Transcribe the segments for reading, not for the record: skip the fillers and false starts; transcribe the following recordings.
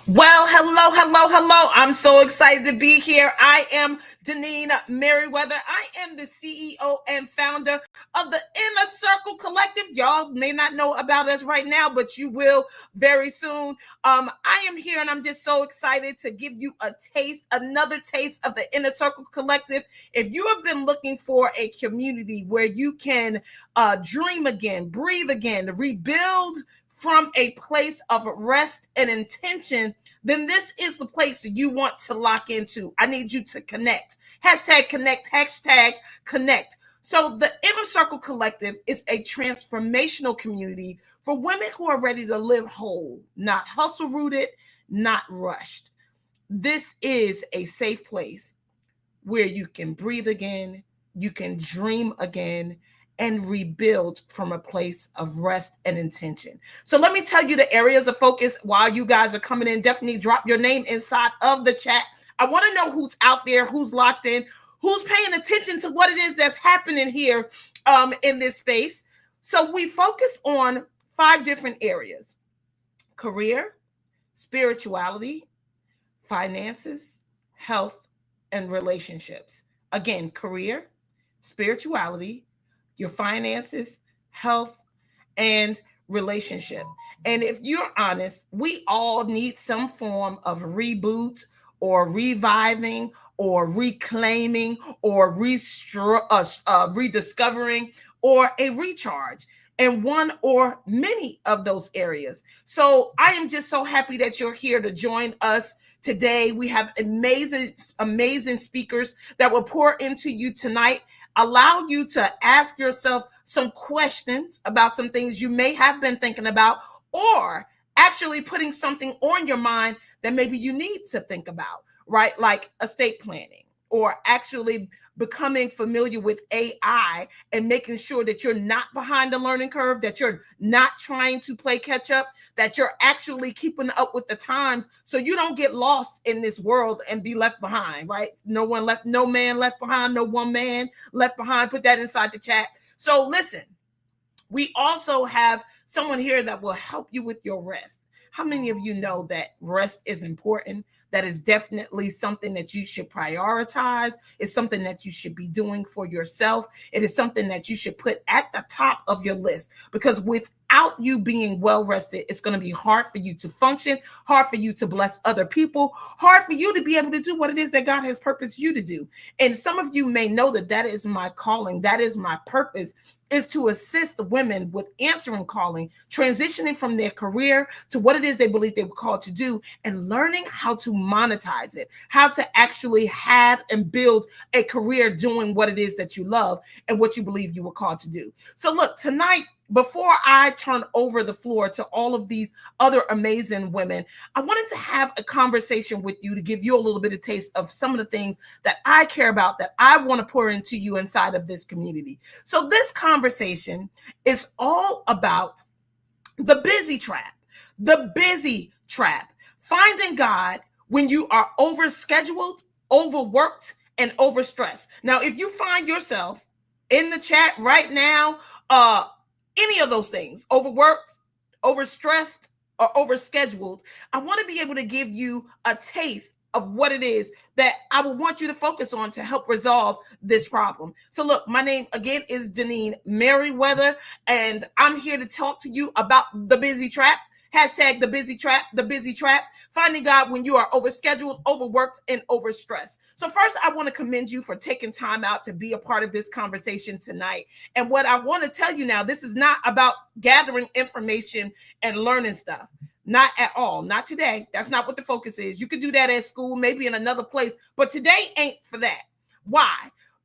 Well, hello, hello, hello. I'm so excited to be here. I am Deneen Merriweather. I am the CEO and founder of the Inner Circle Collective. Y'all may not know about us right now, but you will very soon. I am here and I'm just so excited to give you a taste, another taste of the Inner Circle Collective. If you have been looking for a community where you can dream again, breathe again, rebuild from a place of rest and intention, then this is the place that you want to lock into. I need you to connect. Hashtag connect, hashtag connect. So the Inner Circle Collective is a transformational community for women who are ready to live whole, not hustle rooted, not rushed. This is a safe place where you can breathe again, you can dream again, and rebuild from a place of rest and intention. So let me tell you the areas of focus while you guys are coming in. Definitely drop your name inside of the chat. I want to know who's out there, who's locked in, who's paying attention to what it is that's happening here in this space. So we focus on 5 different areas: career, spirituality, finances, health, and relationships. Again, career, spirituality, your finances, health, and relationship. And if you're honest, we all need some form of reboot or reviving or reclaiming or rediscovering or a recharge in one or many of those areas. So I am just so happy that you're here to join us today. We have amazing speakers that will pour into you tonight, allow you to ask yourself some questions about some things you may have been thinking about, or actually putting something on your mind that maybe you need to think about, right? Like estate planning, or actually becoming familiar with AI and making sure that you're not behind the learning curve, that you're not trying to play catch up, that you're actually keeping up with the times so you don't get lost in this world and be left behind, right? No man left behind, no one man left behind. Put that inside the chat. So listen, we also have someone here that will help you with your rest. How many of you know that rest is important? That is definitely something that you should prioritize. It's something that you should be doing for yourself. It is something that you should put at the top of your list, because without you being well rested, it's going to be hard for you to function, hard for you to bless other people, hard for you to be able to do what it is that God has purposed you to do. And some of you may know that that is my calling. That is my purpose, is to assist women with answering calling, transitioning from their career to what it is they believe they were called to do, and learning how to monetize it, how to actually have and build a career doing what it is that you love and what you believe you were called to do. So look, tonight, before I turn over the floor to all of these other amazing women, I wanted to have a conversation with you to give you a little bit of taste of some of the things that I care about, that I want to pour into you inside of this community. So this conversation is all about the busy trap, finding God when you are overscheduled, overworked, and overstressed. Now, if you find yourself in the chat right now, any of those things, overworked, overstressed, or overscheduled, I want to be able to give you a taste of what it is that I would want you to focus on to help resolve this problem. So look, my name again is Deneen Merriweather, and I'm here to talk to you about the busy trap. Hashtag the busy trap, finding God when you are overscheduled, overworked, and overstressed. So first, I want to commend you for taking time out to be a part of this conversation tonight. And what I want to tell you now, this is not about gathering information and learning stuff. Not at all. Not today. That's not what the focus is. You can do that at school, maybe in another place, but today ain't for that. Why?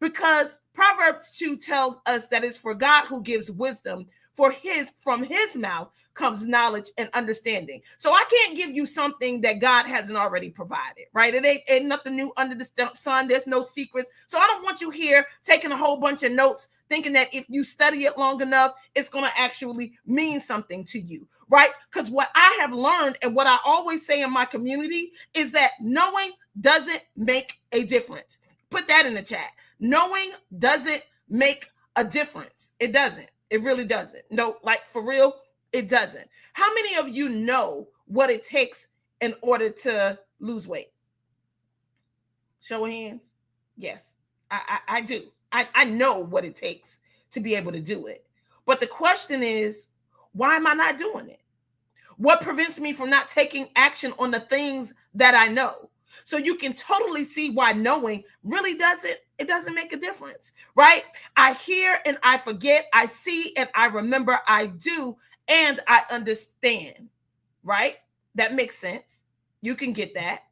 Because Proverbs 2 tells us that it's for God who gives wisdom, from his mouth comes knowledge and understanding. So I can't give you something that God hasn't already provided, right? It ain't nothing new under the sun. There's no secrets. So I don't want you here taking a whole bunch of notes, thinking that if you study it long enough, it's going to actually mean something to you, right? Because what I have learned, and what I always say in my community, is that knowing doesn't make a difference. Put that in the chat. Knowing doesn't make a difference. It doesn't. It really doesn't. No, like for real, it doesn't. How many of you know what it takes in order to lose weight? Show of hands. Yes, I do. I know what it takes to be able to do it. But the question is, why am I not doing it? What prevents me from not taking action on the things that I know? So you can totally see why knowing really doesn't make a difference, right? I hear and I forget, I see and I remember, I do and I understand, right? That makes sense. You can get that.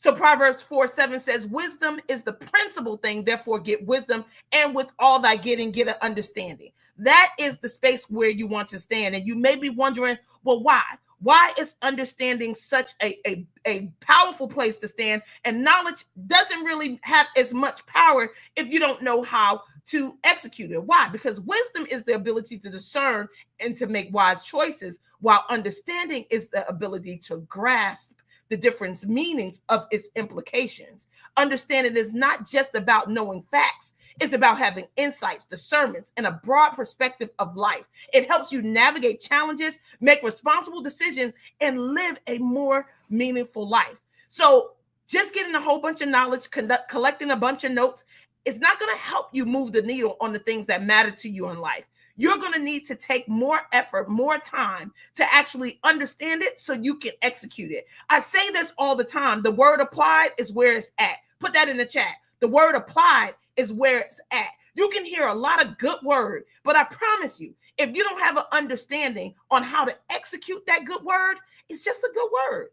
So Proverbs 4:7 says, wisdom is the principal thing, therefore get wisdom, and with all thy getting, get an understanding. That is the space where you want to stand. And you may be wondering, well, why? Why is understanding such a powerful place to stand? And knowledge doesn't really have as much power if you don't know how to execute it. Why? Because wisdom is the ability to discern and to make wise choices, while understanding is the ability to grasp the different meanings of its implications. Understanding is not just about knowing facts. It's about having insights, discernments, and a broad perspective of life. It helps you navigate challenges, make responsible decisions, and live a more meaningful life. So just getting a whole bunch of knowledge, collecting a bunch of notes, is not going to help you move the needle on the things that matter to you in life. You're going to need to take more effort, more time to actually understand it so you can execute it. I say this all the time. The word applied is where it's at. Put that in the chat. The word applied is where it's at. You can hear a lot of good word, but I promise you, if you don't have an understanding on how to execute that good word, it's just a good word.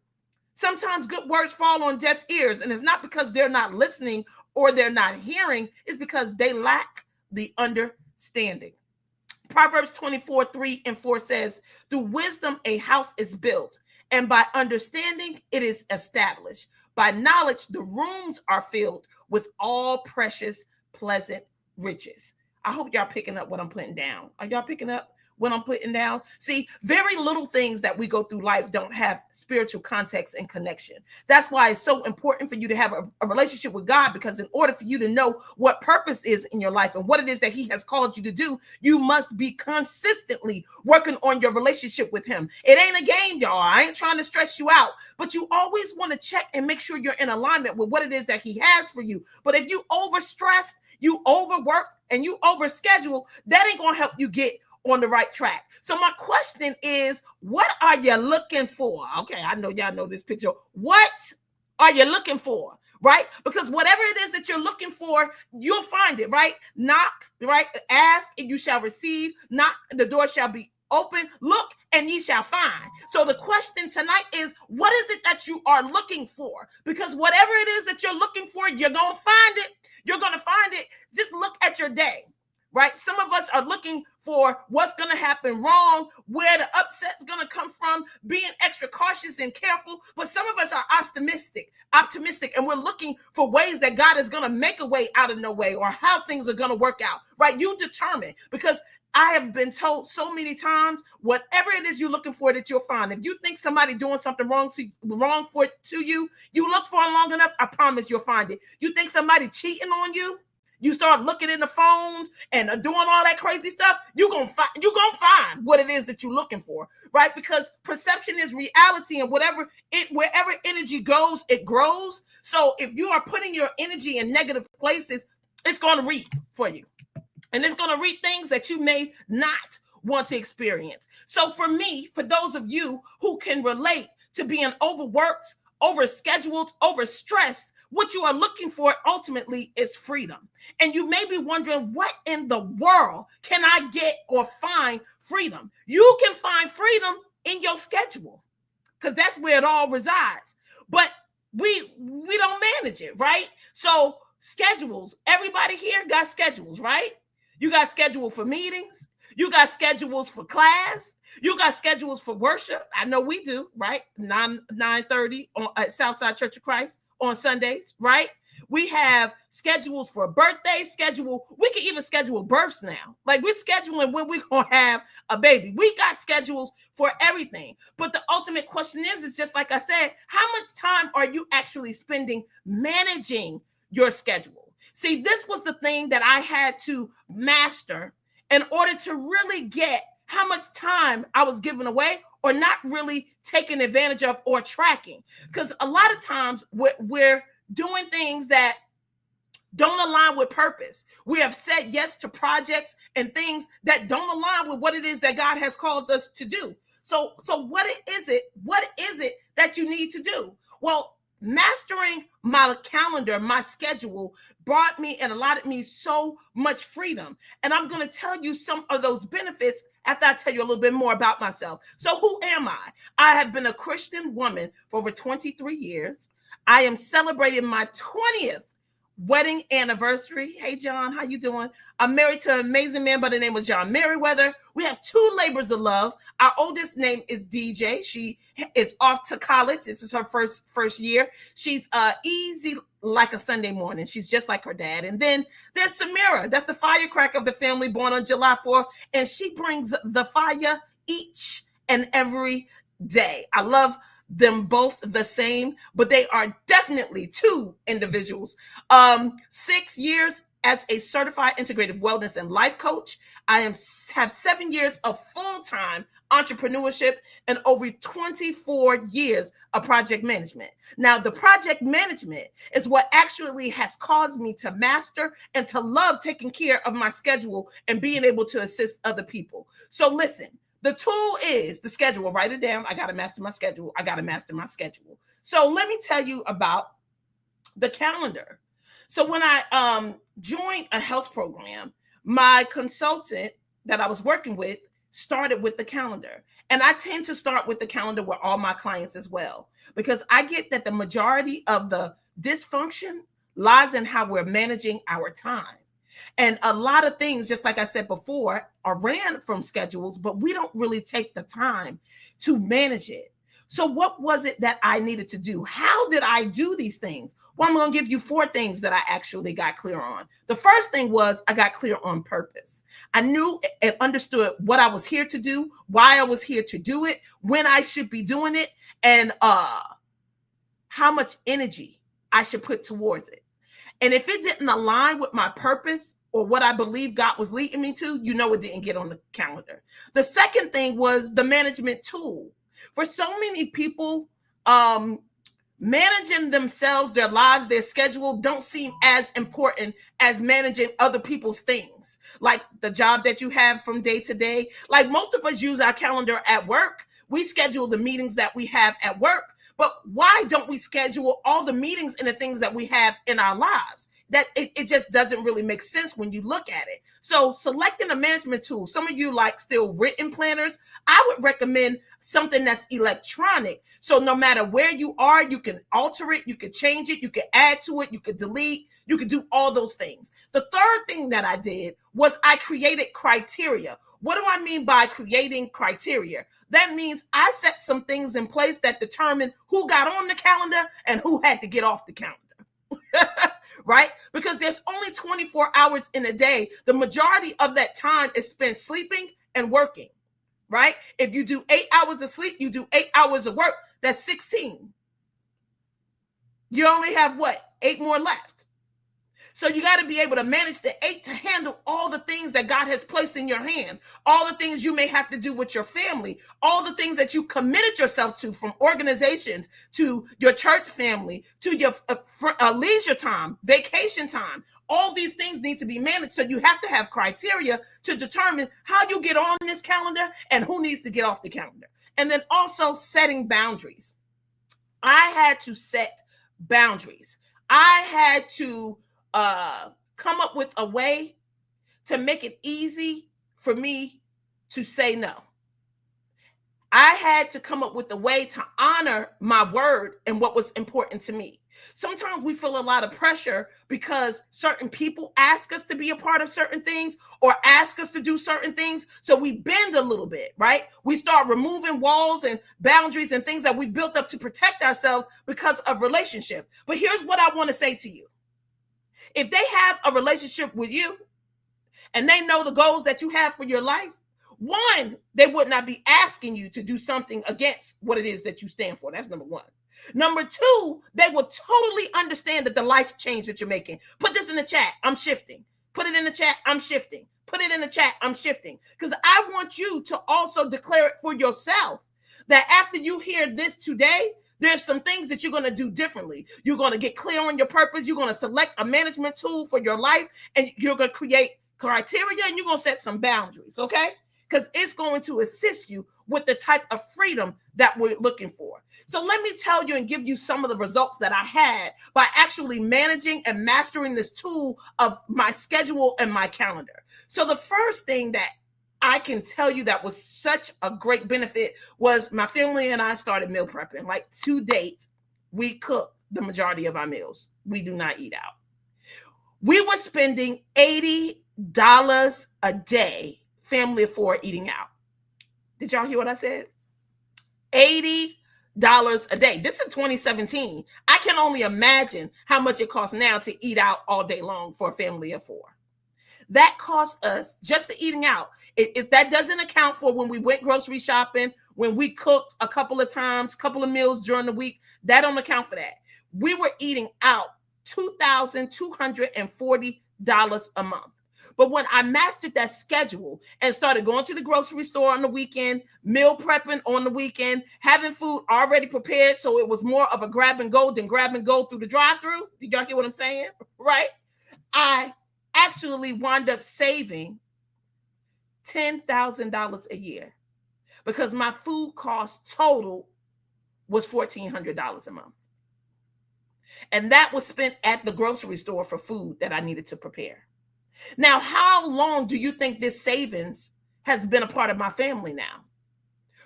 Sometimes good words fall on deaf ears, and it's not because they're not listening or they're not hearing. It's because they lack the understanding. Proverbs 24:3-4 says, through wisdom a house is built, and by understanding it is established. By knowledge the rooms are filled with all precious, pleasant riches. I hope y'all picking up what I'm putting down. Are y'all picking up what I'm putting down? See, very little things that we go through life don't have spiritual context and connection. That's why it's so important for you to have a relationship with God, because in order for you to know what purpose is in your life and what it is that he has called you to do, you must be consistently working on your relationship with him. It ain't a game, y'all. I ain't trying to stress you out, but you always want to check and make sure you're in alignment with what it is that he has for you. But if you overstressed, you overworked, and you overschedule, that ain't going to help you get on the right track. So my question is, what are you looking for? Okay, I know y'all know this picture. What are you looking for? Right? Because whatever it is that you're looking for, you'll find it, right? Knock, right? Ask and you shall receive. Knock, the door shall be open. Look and ye shall find. So the question tonight is, what is it that you are looking for? Because whatever it is that you're looking for, you're going to find it. You're going to find it. Just look at your day. Right? Some of us are looking for what's going to happen wrong, where the upset's going to come from, being extra cautious and careful. But some of us are optimistic, and we're looking for ways that God is going to make a way out of no way, or how things are going to work out. Right? You determine, because I have been told so many times, whatever it is you're looking for, that you'll find. If you think somebody doing something wrong to you, you look for it long enough, I promise you'll find it. You think somebody cheating on you, you start looking in the phones and doing all that crazy stuff, you're gonna find what it is that you're looking for, right? Because perception is reality, and wherever energy goes, it grows. So if you are putting your energy in negative places, it's going to reap for you, and it's going to reap things that you may not want to experience. So for me, for those of you who can relate to being overworked, overscheduled, overstressed, what you are looking for ultimately is freedom. And you may be wondering, what in the world can I get or find freedom? You can find freedom in your schedule, because that's where it all resides. But we don't manage it, right? So schedules, everybody here got schedules, right? You got schedule for meetings. You got schedules for class. You got schedules for worship. I know we do, right? 9:30 at Southside Church of Christ on Sundays, right? We have schedules for birthdays, we can even schedule births now. Like, we're scheduling when we're going to have a baby. We got schedules for everything. But the ultimate question is just like I said, how much time are you actually spending managing your schedule? See, this was the thing that I had to master in order to really get how much time I was giving away, or not really taking advantage of or tracking. Because a lot of times we're doing things that don't align with purpose. We have said yes to projects and things that don't align with what it is that God has called us to do. So what is it? What is it that you need to do? Well, mastering my calendar, my schedule brought me and allotted me so much freedom. And I'm going to tell you some of those benefits after I tell you a little bit more about myself. So who am I? I have been a Christian woman for over 23 years. I am celebrating my 20th wedding anniversary. Hey, John, how you doing? I'm married to an amazing man by the name of John Merriweather. We have two labors of love. Our oldest name is DJ. She is off to college. This is her first year. She's easy like a Sunday morning. She's just like her dad. And then there's Samira. That's the firecracker of the family, born on July 4th. And she brings the fire each and every day. I love them both the same, but they are definitely two individuals. 6 years as a certified integrative wellness and life coach. I have 7 years of full-time entrepreneurship and over 24 years of project management. Now, the project management is what actually has caused me to master and to love taking care of my schedule and being able to assist other people. So listen, the tool is the schedule. Write it down. I got to master my schedule. I got to master my schedule. So let me tell you about the calendar. So when I joined a health program, my consultant that I was working with started with the calendar. And I tend to start with the calendar with all my clients as well, because I get that the majority of the dysfunction lies in how we're managing our time. And a lot of things, just like I said before, are ran from schedules, but we don't really take the time to manage it. So what was it that I needed to do? How did I do these things? Well, I'm going to give you 4 things that I actually got clear on. The first thing was I got clear on purpose. I knew and understood what I was here to do, why I was here to do it, when I should be doing it, and how much energy I should put towards it. And if it didn't align with my purpose or what I believe God was leading me to, you know, it didn't get on the calendar. The second thing was the management tool. For so many people, managing themselves, their lives, their schedule don't seem as important as managing other people's things, like the job that you have from day to day. Like most of us use our calendar at work. We schedule the meetings that we have at work. But why don't we schedule all the meetings and the things that we have in our lives? That it just doesn't really make sense when you look at it. So selecting a management tool, some of you like still written planners, I would recommend something that's electronic. So no matter where you are, you can alter it, you can change it, you can add to it, you can delete, you can do all those things. The third thing that I did was I created criteria. What do I mean by creating criteria? That means I set some things in place that determine who got on the calendar and who had to get off the calendar. Right? Because there's only 24 hours in a day. The majority of that time is spent sleeping and working. Right? If you do 8 hours of sleep, you do 8 hours of work. That's 16. You only have what? 8 more left. So you got to be able to manage the 8 to handle all the things that God has placed in your hands, all the things you may have to do with your family, all the things that you committed yourself to, from organizations to your church family, to your leisure time, vacation time. All these things need to be managed. So you have to have criteria to determine how you get on this calendar and who needs to get off the calendar. And then also setting boundaries. I had to set boundaries. I had to come up with a way to make it easy for me to say no. I had to come up with a way to honor my word and what was important to me. Sometimes we feel a lot of pressure because certain people ask us to be a part of certain things or ask us to do certain things. So we bend a little bit, right? We start removing walls and boundaries and things that we've built up to protect ourselves because of relationship. But here's what I want to say to you. If they have a relationship with you and they know the goals that you have for your life, one, they would not be asking you to do something against what it is that you stand for. That's number one. Number two, they will totally understand that the life change that you're making. Put this in the chat. I'm shifting. Put it in the chat. I'm shifting. Put it in the chat. I'm shifting. Because I want you to also declare it for yourself. that after you hear this today, there's some things that you're going to do differently. You're going to get clear on your purpose. You're going to select a management tool for your life, and you're going to create criteria, and you're going to set some boundaries, okay? Because it's going to assist you with the type of freedom that we're looking for. So let me tell you and give you some of the results that I had by actually managing and mastering this tool of my schedule and my calendar. So the first thing that I can tell you that was such a great benefit was my family and I started meal prepping. Like, to date, we cook the majority of our meals. We do not eat out. We were spending $80 a day, family of four, eating out. Did y'all hear what I said? $80 a day. This is 2017. I can only imagine how much it costs now to eat out all day long for a family of four. That cost us, just the eating out. If that doesn't account for when we went grocery shopping, when we cooked a couple of times, couple of meals during the week, that don't account for that. We were eating out $2,240 a month. But when I mastered that schedule and started going to the grocery store on the weekend, meal prepping on the weekend, having food already prepared, so it was more of a grab and go than grab and go through the drive-through. Did y'all hear what I'm saying? Right? I actually wound up saving $10,000 a year because my food cost total was $1,400 a month. And that was spent at the grocery store for food that I needed to prepare. Now, how long do you think this savings has been a part of my family now?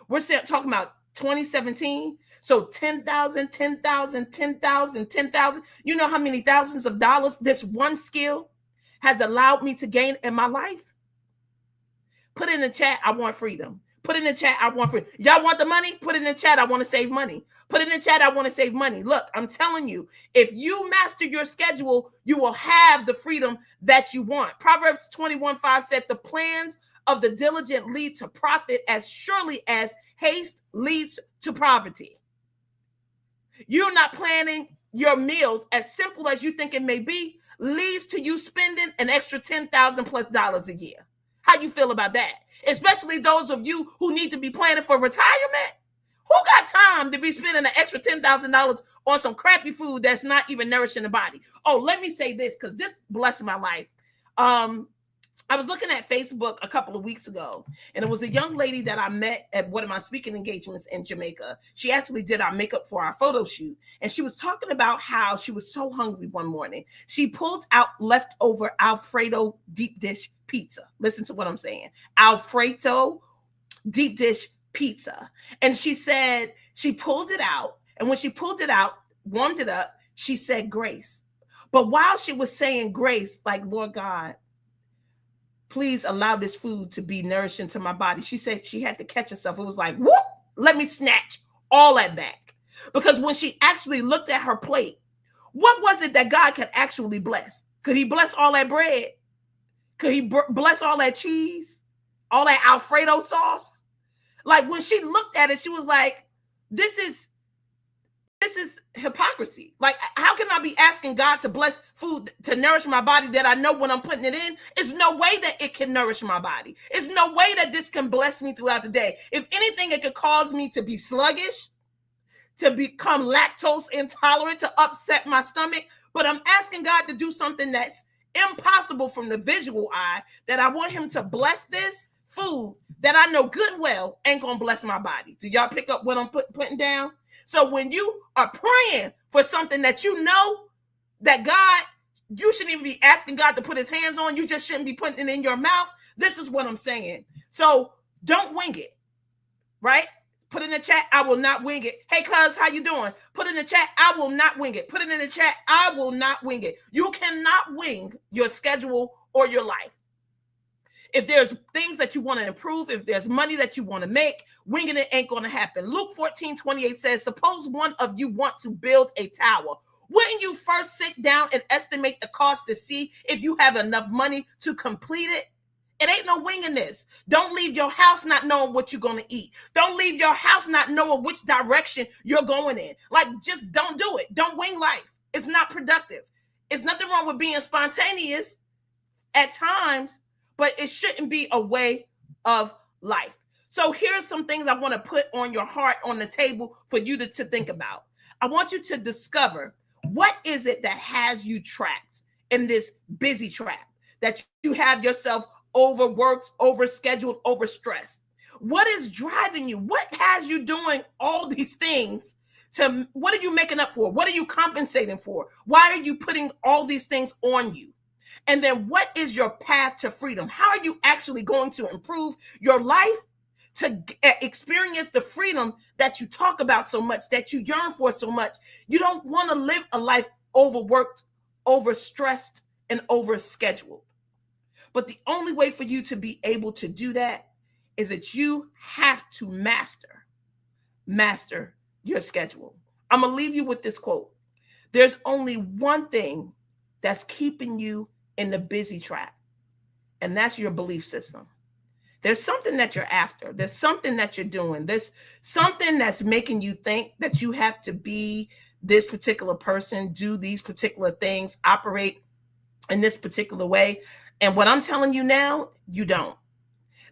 We're talking about 2017. So 10,000, 10,000, 10,000, 10,000. You know how many thousands of dollars this one skill has allowed me to gain in my life? Put in the chat, I want freedom. Put in the chat, I want freedom. Y'all want the money? Put in the chat, I want to save money. Put in the chat, I want to save money. Look, I'm telling you, if you master your schedule, you will have the freedom that you want. Proverbs 21:5 said, the plans of the diligent lead to profit as surely as haste leads to poverty. You're not planning your meals as simple as you think it may be, leads to you spending an extra $10,000+ a year. How you feel about that? Especially those of you who need to be planning for retirement. Who got time to be spending an extra $10,000 on some crappy food that's not even nourishing the body? Oh, let me say this, because this blessed my life. I was looking at Facebook a couple of weeks ago, and it was a young lady that I met at one of my speaking engagements in Jamaica. She actually did our makeup for our photo shoot, and she was talking about how she was so hungry one morning. She pulled out leftover Alfredo deep dish pizza. Listen to what I'm saying. Alfredo deep dish pizza. And she said she pulled it out, and when she pulled it out, warmed it up, she said grace. But while she was saying grace, like, Lord God, please allow this food to be nourishing to my body, she said she had to catch herself. It was like, whoop, let me snatch all that back. Because when she actually looked at her plate, what was it that God could actually bless? Could he bless all that bread? Could he bless all that cheese? All that Alfredo sauce? Like, when she looked at it, she was like, this is hypocrisy. Like, how can I be asking God to bless food to nourish my body that I know when I'm putting it in, it's no way that it can nourish my body. It's no way that this can bless me throughout the day. If anything, it could cause me to be sluggish, to become lactose intolerant, to upset my stomach. But I'm asking God to do something that's impossible from the visual eye, that I want him to bless this food that I know good and well ain't gonna bless my body. Do y'all pick up what I'm putting down? So when you are praying for something that you know that God, you shouldn't even be asking God to put his hands on, you just shouldn't be putting it in your mouth. This is what I'm saying. So don't wing it, right? Put in the chat, I will not wing it. Hey, cuz, how you doing? Put in the chat, I will not wing it. Put it in the chat, I will not wing it. You cannot wing your schedule or your life. If there's things that you want to improve, if there's money that you want to make, winging it ain't going to happen. Luke 14:28 says, suppose one of you want to build a tower. Wouldn't you first sit down and estimate the cost to see if you have enough money to complete it? It ain't no winging this. Don't leave your house not knowing what you're going to eat. Don't leave your house not knowing which direction you're going in. Like, just don't do it. Don't wing life. It's not productive. It's nothing wrong with being spontaneous at times, but it shouldn't be a way of life. So here's some things I want to put on your heart, on the table for you to think about. I want you to discover, what is it that has you trapped in this busy trap, that you have yourself overworked, overscheduled, overstressed? What is driving you? What has you doing all these things? What are you making up for? What are you compensating for? Why are you putting all these things on you? And then what is your path to freedom? How are you actually going to improve your life to experience the freedom that you talk about so much, that you yearn for so much? You don't want to live a life overworked, overstressed, and overscheduled. But the only way for you to be able to do that is that you have to master your schedule. I'm going to leave you with this quote. There's only one thing that's keeping you in the busy trap, and that's your belief system. There's something that you're after. There's something that you're doing. There's something that's making you think that you have to be this particular person, do these particular things, operate in this particular way. And what I'm telling you now, you don't.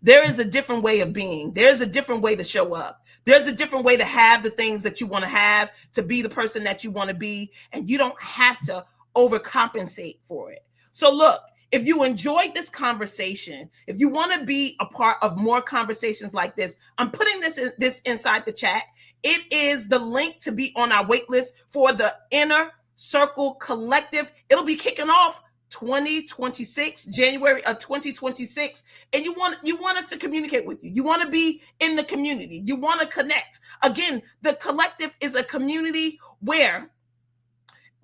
There is a different way of being. There's a different way to show up. There's a different way to have the things that you want to have, to be the person that you want to be. And you don't have to overcompensate for it. So look, if you enjoyed this conversation, if you want to be a part of more conversations like this, I'm putting this inside the chat. It is the link to be on our wait list for the Inner Circle Collective. It'll be kicking off 2026, January of 2026. And you want us to communicate with you. You want to be in the community. You want to connect. Again, the collective is a community where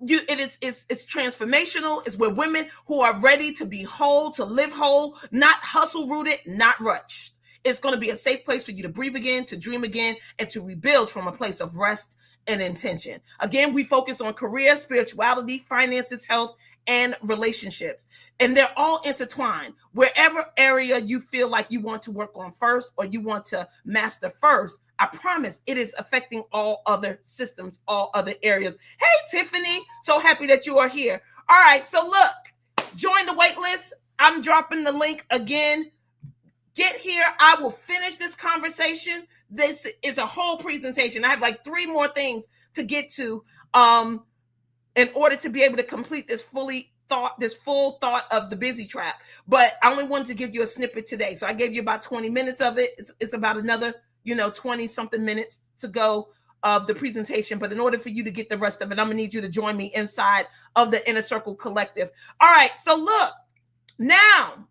it's transformational. It's where women who are ready to be whole, to live whole, not hustle rooted, not rushed. It's going to be a safe place for you to breathe again, to dream again, and to rebuild from a place of rest and intention. Again, we focus on career, spirituality, finances, health, and relationships. And they're all intertwined. Wherever area you feel like you want to work on first, or you want to master first, I promise it is affecting all other systems, all other areas. Hey, Tiffany, so happy that you are here. All right, so look, join the wait list. I'm dropping the link again. Get here. I will finish this conversation. This is a whole presentation. I have like 3 more things to get to in order to be able to complete this full thought of the busy trap. But I only wanted to give you a snippet today. So I gave you about 20 minutes of it. It's about another, 20 something minutes to go of the presentation. But in order for you to get the rest of it, I'm gonna need you to join me inside of the Inner Circle Collective. All right, so look, now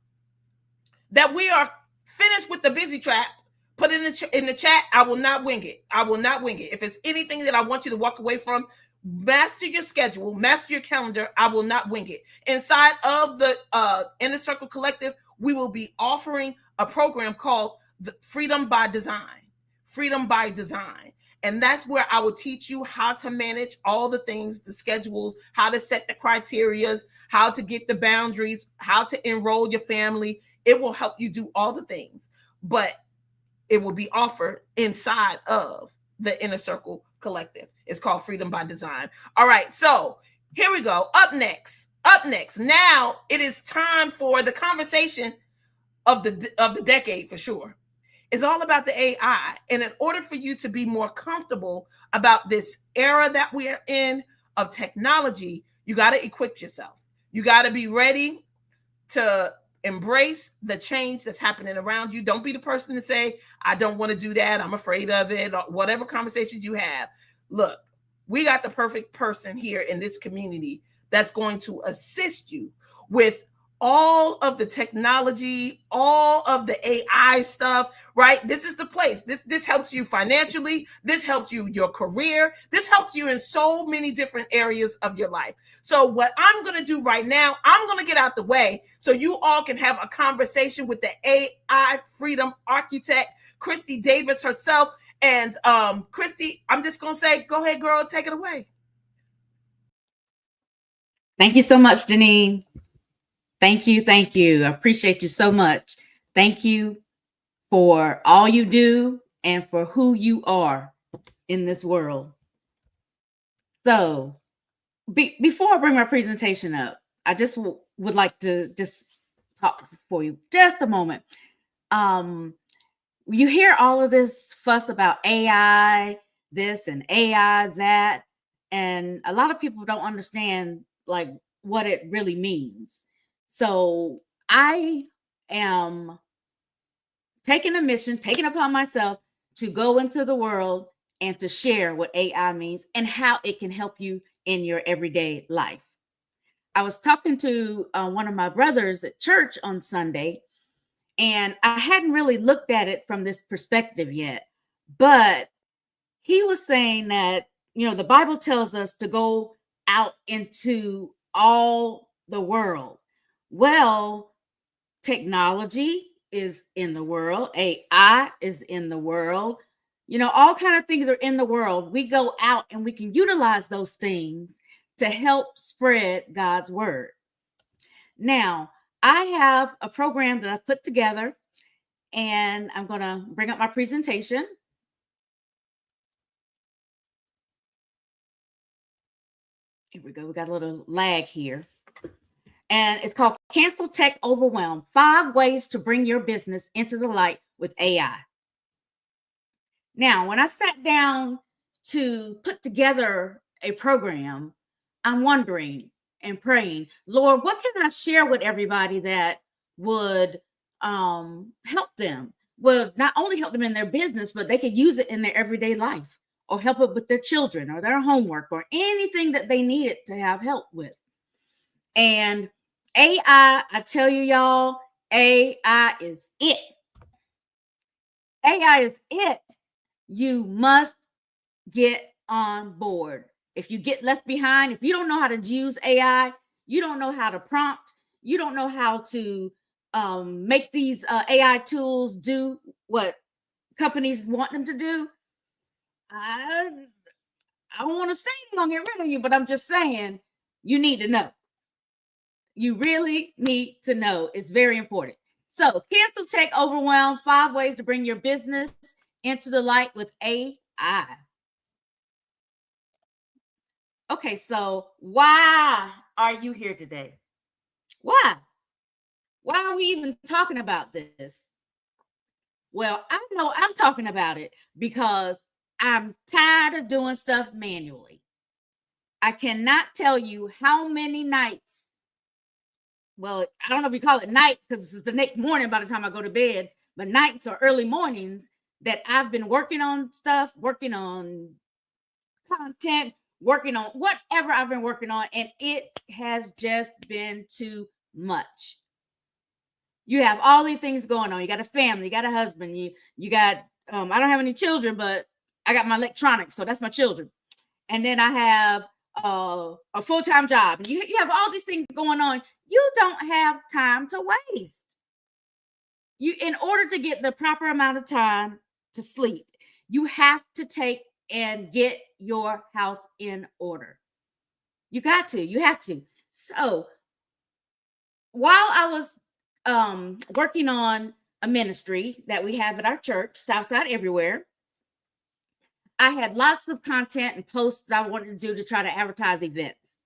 that we are finished with the busy trap, put in the chat, I will not wing it. I will not wing it. If it's anything that I want you to walk away from, master your schedule, master your calendar. I will not wing it. Inside of the Inner Circle Collective, we will be offering a program called the Freedom by Design. Freedom by Design. And that's where I will teach you how to manage all the things, the schedules, how to set the criterias, how to get the boundaries, how to enroll your family. It will help you do all the things, but it will be offered inside of the Inner Circle Collective. It's called Freedom by Design. All right, so here we go. Up next, now it is time for the conversation of the decade for sure. It's all about the AI. And in order for you to be more comfortable about this era that we are in of technology, you got to equip yourself. You got to be ready to embrace the change that's happening around you. Don't be the person to say, I don't want to do that, I'm afraid of it, or whatever conversations you have. Look, we got the perfect person here in this community that's going to assist you with all of the technology, all of the AI stuff, right? This is the place. This helps you financially. This helps you, your career. This helps you in so many different areas of your life. So what I'm going to do right now, I'm going to get out the way so you all can have a conversation with the AI freedom architect, Christy Davis herself. And Christy, I'm just going to say, go ahead, girl, take it away. Thank you so much, Janine. Thank you. Thank you. I appreciate you so much. Thank you for all you do and for who you are in this world. So before I bring my presentation up, I just would like to just talk for you just a moment. you hear all of this fuss about AI, this and AI that, and a lot of people don't understand like what it really means. So I am taking a mission, taking upon myself to go into the world and to share what AI means and how it can help you in your everyday life. I was talking to one of my brothers at church on Sunday, and I hadn't really looked at it from this perspective yet. But he was saying that, the Bible tells us to go out into all the world. Well, technology is in the world, AI is in the world, all kind of things are in the world. We go out and we can utilize those things to help spread God's word. Now, I have a program that I've put together, and I'm going to bring up my presentation. Here we go. We got a little lag here. And it's called Cancel Tech Overwhelm: 5 Ways to Bring Your Business into the Light with AI. Now, when I sat down to put together a program, I'm wondering and praying, Lord, what can I share with everybody that would help them? Well, not only help them in their business, but they could use it in their everyday life, or help it with their children or their homework or anything that they needed to have help with. And I tell you, y'all, AI is it. AI is it. You must get on board. If you get left behind, if you don't know how to use AI, you don't know how to prompt, you don't know how to make these AI tools do what companies want them to do, I don't want to say I'm gonna get rid of you, but I'm just saying you need to know. You really need to know. It's very important. So, cancel tech overwhelm: 5 ways to bring your business into the light with AI. Okay, so why are you here today? Why? Why are we even talking about this? Well, I know I'm talking about it because I'm tired of doing stuff manually. I cannot tell you how many nights. Well, I don't know if we call it night because it's the next morning by the time I go to bed, but nights or early mornings that I've been working on stuff, working on content, working on whatever I've been working on, and it has just been too much. You have all these things going on. You got a family, you got a husband, you got I don't have any children, but I got my electronics, so that's my children. And then I have a full-time job. And you have all these things going on. You don't have time to waste. You, in order to get the proper amount of time to sleep, you have to take and get your house in order. You got to, you have to. So while I was working on a ministry that we have at our church, Southside Everywhere, I had lots of content and posts I wanted to do to try to advertise events.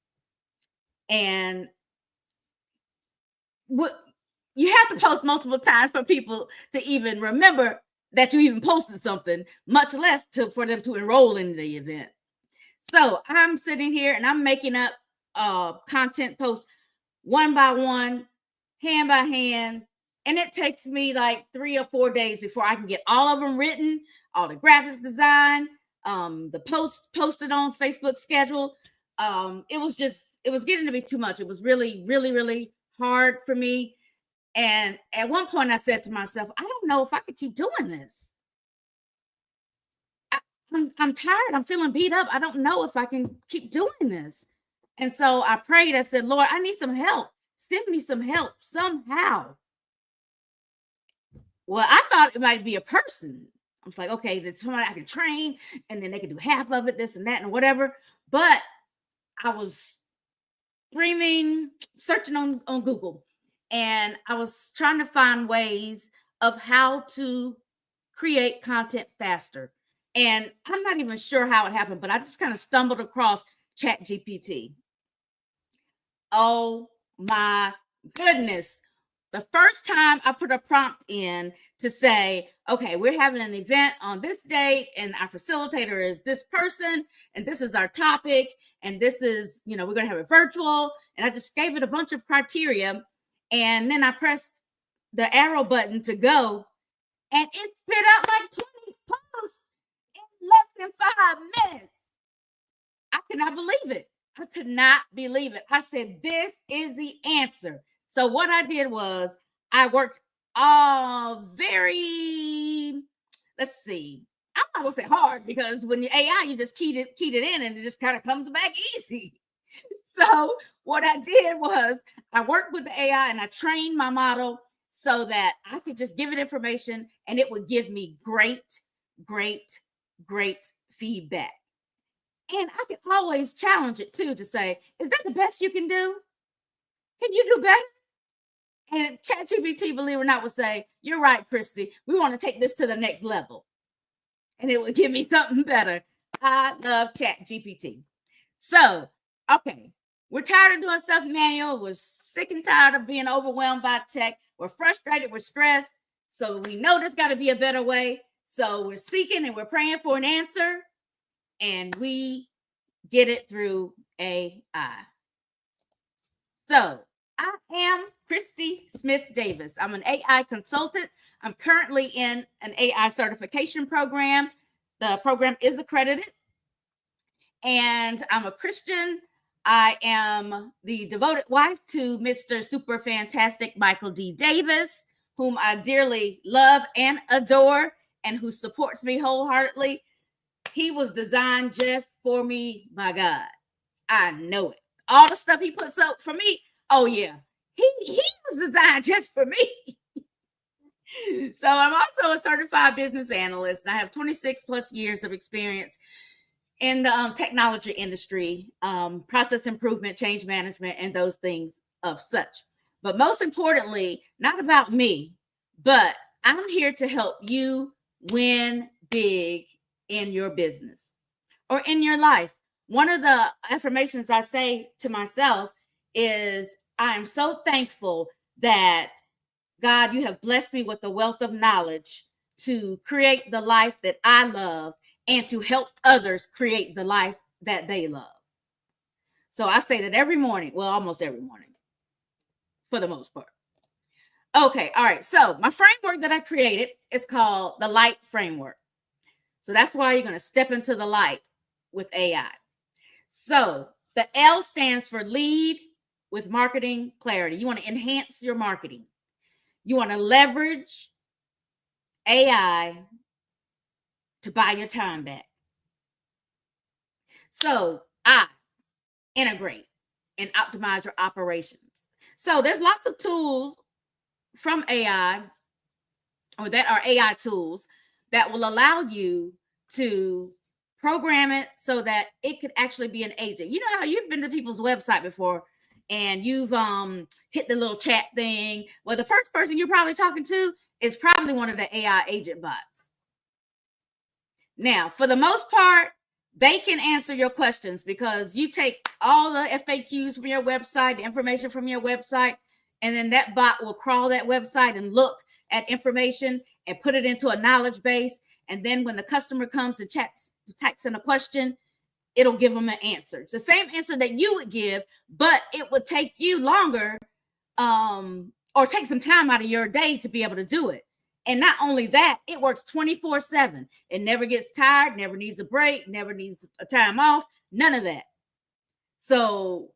And what you have to post multiple times for people to even remember that you even posted something, much less for them to enroll in the event. So I'm sitting here and I'm making up content posts one by one, hand by hand, and it takes me like 3 or 4 days before I can get all of them written, all the graphics design, the posts posted on Facebook schedule. It was getting to be too much. It was really, really, really hard for me. And at one point I said to myself, I don't know if I could keep doing this. I'm tired. I'm feeling beat up. I don't know if I can keep doing this. And so I prayed. I said, Lord, I need some help. Send me some help somehow. Well, I thought it might be a person. I was like, okay, there's someone I can train, and then they can do half of it, this and that, and whatever. But I was searching on Google, and I was trying to find ways of how to create content faster. And I'm not even sure how it happened, but I just kind of stumbled across Chat GPT. Oh my goodness. The first time I put a prompt in to say, okay, we're having an event on this date, and our facilitator is this person, and this is our topic, and this is, we're going to have it virtual. And I just gave it a bunch of criteria, and then I pressed the arrow button to go, and it spit out like 20 posts in less than 5 minutes. I could not believe it. I could not believe it. I said, this is the answer. So what I did was I worked very, let's see, I'm not gonna say hard, because when you AI, you just keyed it in and it just kind of comes back easy. So what I did was I worked with the AI and I trained my model so that I could just give it information and it would give me great, great, great feedback. And I can always challenge it too, to say, is that the best you can do? Can you do better? And ChatGPT, believe it or not, would say, you're right, Christy. We want to take this to the next level. And it would give me something better. I love ChatGPT. So, okay, we're tired of doing stuff manual. We're sick and tired of being overwhelmed by tech. We're frustrated. We're stressed. So we know there's got to be a better way. So we're seeking and we're praying for an answer. And we get it through AI. So I am Christy Smith Davis. I'm an AI consultant. I'm currently in an AI certification program. The program is accredited. And I'm a Christian. I am the devoted wife to Mr. Super Fantastic Michael D. Davis, whom I dearly love and adore, and who supports me wholeheartedly. He was designed just for me by God. I know it. All the stuff he puts up for me, oh yeah, he was designed just for me. So I'm also a certified business analyst, and I have 26 plus years of experience in the technology industry, process improvement, change management, and those things of such. But most importantly, not about me, but I'm here to help you win big in your business or in your life. One of the affirmations I say to myself is, I am so thankful that God, you have blessed me with the wealth of knowledge to create the life that I love and to help others create the life that they love. So I say that every morning, well, almost every morning, for the most part. Okay, all right. So my framework that I created is called the Light Framework. So that's why you're going to step into the light with AI. So the L stands for lead with marketing clarity. You want to enhance your marketing. You want to leverage AI to buy your time back. So I integrate and optimize your operations. So there's lots of tools from AI, or that are AI tools, that will allow you to program it so that it could actually be an agent. You know how you've been to people's website before and you've hit the little chat thing. Well, the first person you're probably talking to is probably one of the AI agent bots. Now, for the most part, they can answer your questions because you take all the FAQs from your website, the information from your website, and then that bot will crawl that website and look at information and put it into a knowledge base. And then when the customer comes and types in a question, it'll give them an answer. It's the same answer that you would give, but it would take you longer or take some time out of your day to be able to do it. And not only that, it works 24/7. It never gets tired, never needs a break, never needs a time off, none of that. So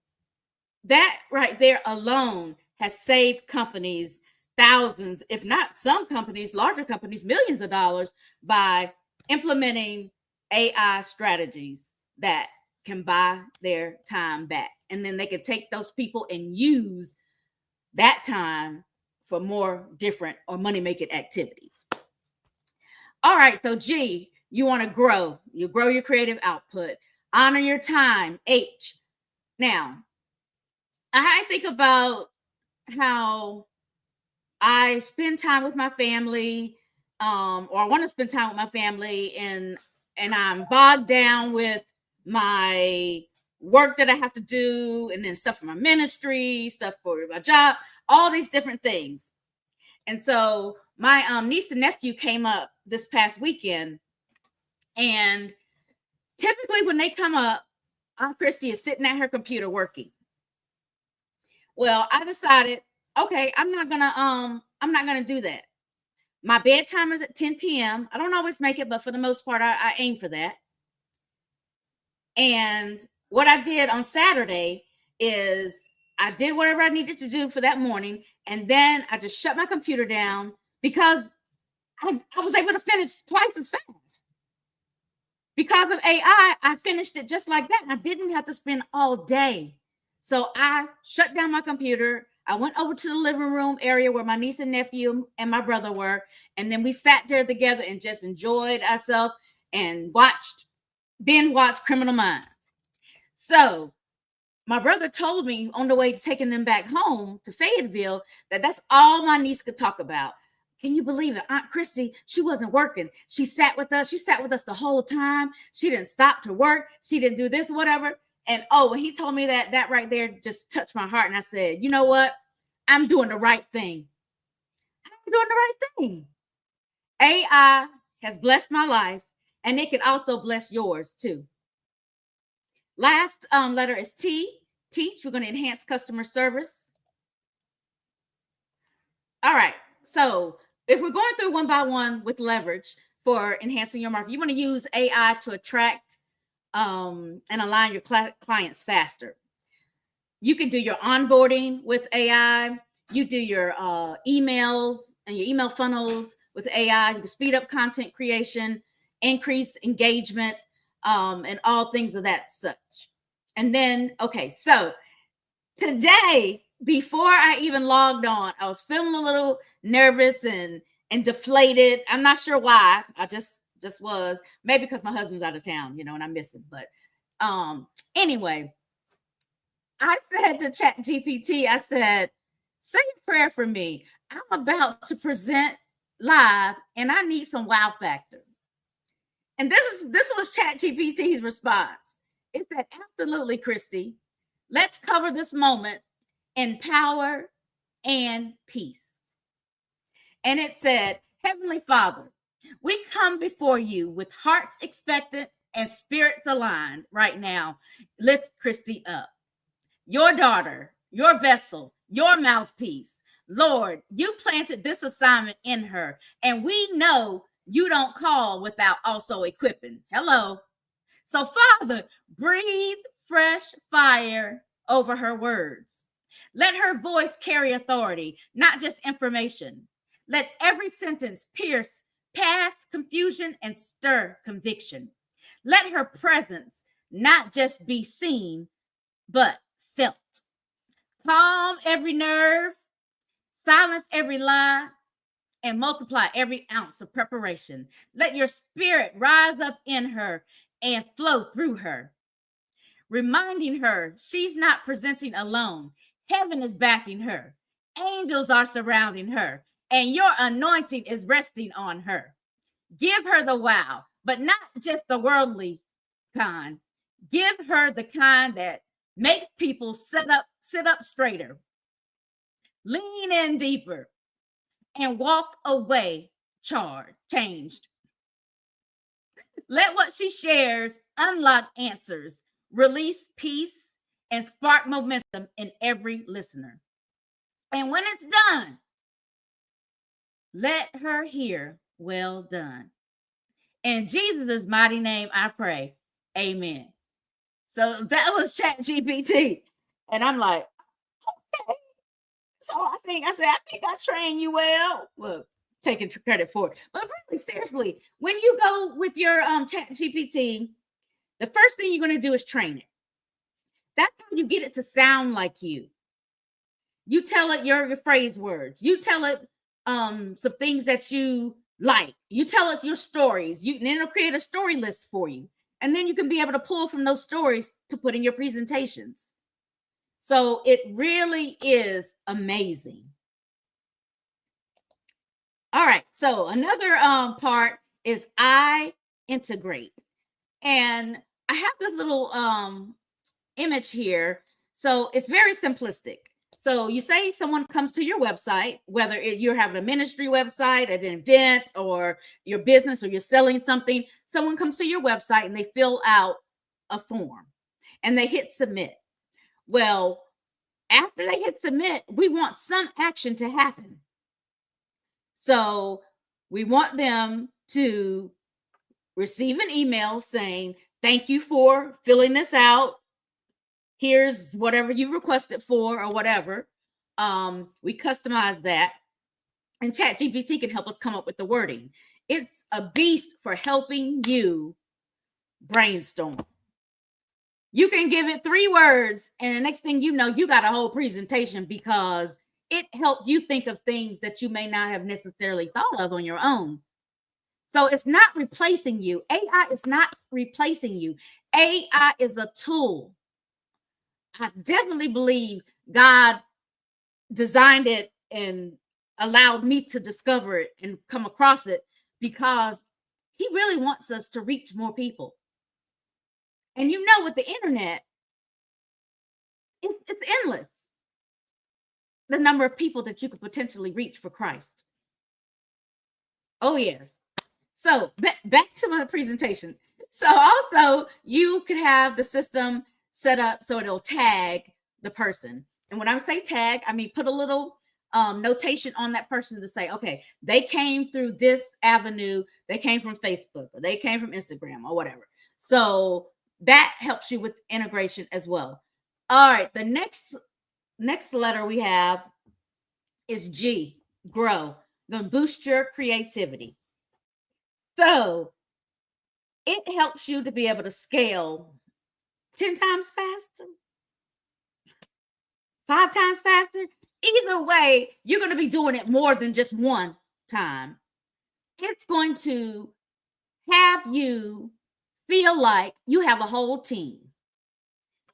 that right there alone has saved companies thousands, if not some companies, larger companies, millions of dollars by implementing AI strategies that can buy their time back. And then they can take those people and use that time for more different or money-making activities. All right, so G, you want to grow. You grow your creative output. Honor your time, H. Now, I think about how I spend time with my family, or I want to spend time with my family, and I'm bogged down with my work that I have to do, and then stuff for my ministry, stuff for my job, all these different things. And so my niece and nephew came up this past weekend, and typically when they come up, Aunt Christy is sitting at her computer working. Well, I decided, okay, I'm not gonna do that. My bedtime is at 10 p.m. I don't always make it, but for the most part, I aim for that. And what I did on Saturday is I did whatever I needed to do for that morning, and then I just shut my computer down because I was able to finish twice as fast. Because of AI, I finished it just like that. I didn't have to spend all day. So I shut down my computer. I went over to the living room area where my niece and nephew and my brother were. And then we sat there together and just enjoyed ourselves and binge watched Criminal Minds. So my brother told me on the way to taking them back home to Fayetteville that that's all my niece could talk about. Can you believe it? Aunt Christy, she wasn't working. She sat with us. She sat with us the whole time. She didn't stop to work. She didn't do this, whatever. And when he told me that right there just touched my heart. And I said, you know what? I'm doing the right thing. I'm doing the right thing. AI has blessed my life, and it can also bless yours too. Last letter is T. Teach. We're going to enhance customer service. All right. So if we're going through one by one with leverage for enhancing your market, you want to use AI to attract and align your clients faster. You can do your onboarding with AI. You do your emails and your email funnels with AI. You can speed up content creation, increase engagement, and all things of that such. And then, okay, so today, before I even logged on, I was feeling a little nervous and deflated. I'm not sure why. I just was. Maybe because my husband's out of town, and I miss him. But anyway, I said to ChatGPT, I said, say a prayer for me. I'm about to present live and I need some wow factor. And this was ChatGPT's response. It said, absolutely, Christy. Let's cover this moment in power and peace. And it said, Heavenly Father, we come before you with hearts expectant and spirits aligned right now. Lift Christy up. Your daughter, your vessel, your mouthpiece. Lord, you planted this assignment in her, and we know you don't call without also equipping. Hello. So, Father, breathe fresh fire over her words. Let her voice carry authority, not just information. Let every sentence pierce past confusion and stir conviction. Let her presence not just be seen, but felt. Calm every nerve, silence every lie, and multiply every ounce of preparation. Let your spirit rise up in her and flow through her, reminding her she's not presenting alone. Heaven is backing her. Angels are surrounding her, and your anointing is resting on her. Give her the wow, but not just the worldly kind. Give her the kind that makes people sit up straighter, lean in deeper, and walk away changed. Let what she shares unlock answers, release peace, and spark momentum in every listener. And when it's done, let her hear, well done. In Jesus' mighty name, I pray. Amen. So that was ChatGPT. And I'm like, okay. So I think I trained you well. Look, taking credit for it. But really, seriously, when you go with your ChatGPT, the first thing you're going to do is train it. That's how you get it to sound like you. You tell it your phrase words. You tell it some things that you like. You tell us your stories. Then it'll create a story list for you. And then you can be able to pull from those stories to put in your presentations. So it really is amazing. All right. So another part is I integrate. And I have this little image here. So it's very simplistic. So you say someone comes to your website, whether you're having a ministry website, an event, or your business, or you're selling something. Someone comes to your website and they fill out a form and they hit submit. Well, after they hit submit, we want some action to happen. So we want them to receive an email saying, thank you for filling this out. Here's whatever you requested for, or whatever. We customize that, and ChatGPT can help us come up with the wording. It's a beast for helping you brainstorm. You can give it 3 words, and the next thing you know, you got a whole presentation because it helped you think of things that you may not have necessarily thought of on your own. So it's not replacing you. AI is not replacing you. AI is a tool. I definitely believe God designed it and allowed me to discover it and come across it because he really wants us to reach more people. And you know, with the internet, it's endless, the number of people that you could potentially reach for Christ. Oh, yes. So back to my presentation. So also, you could have the system set up so it'll tag the person. And when I say tag, I mean put a little notation on that person to say, okay, they came through this avenue. They came from Facebook, or they came from Instagram, or whatever. So that helps you with integration as well. All right, the next letter we have is G, grow. Gonna boost your creativity. So it helps you to be able to scale 10 times faster, 5 times faster. Either way, you're going to be doing it more than just one time. It's going to have you feel like you have a whole team.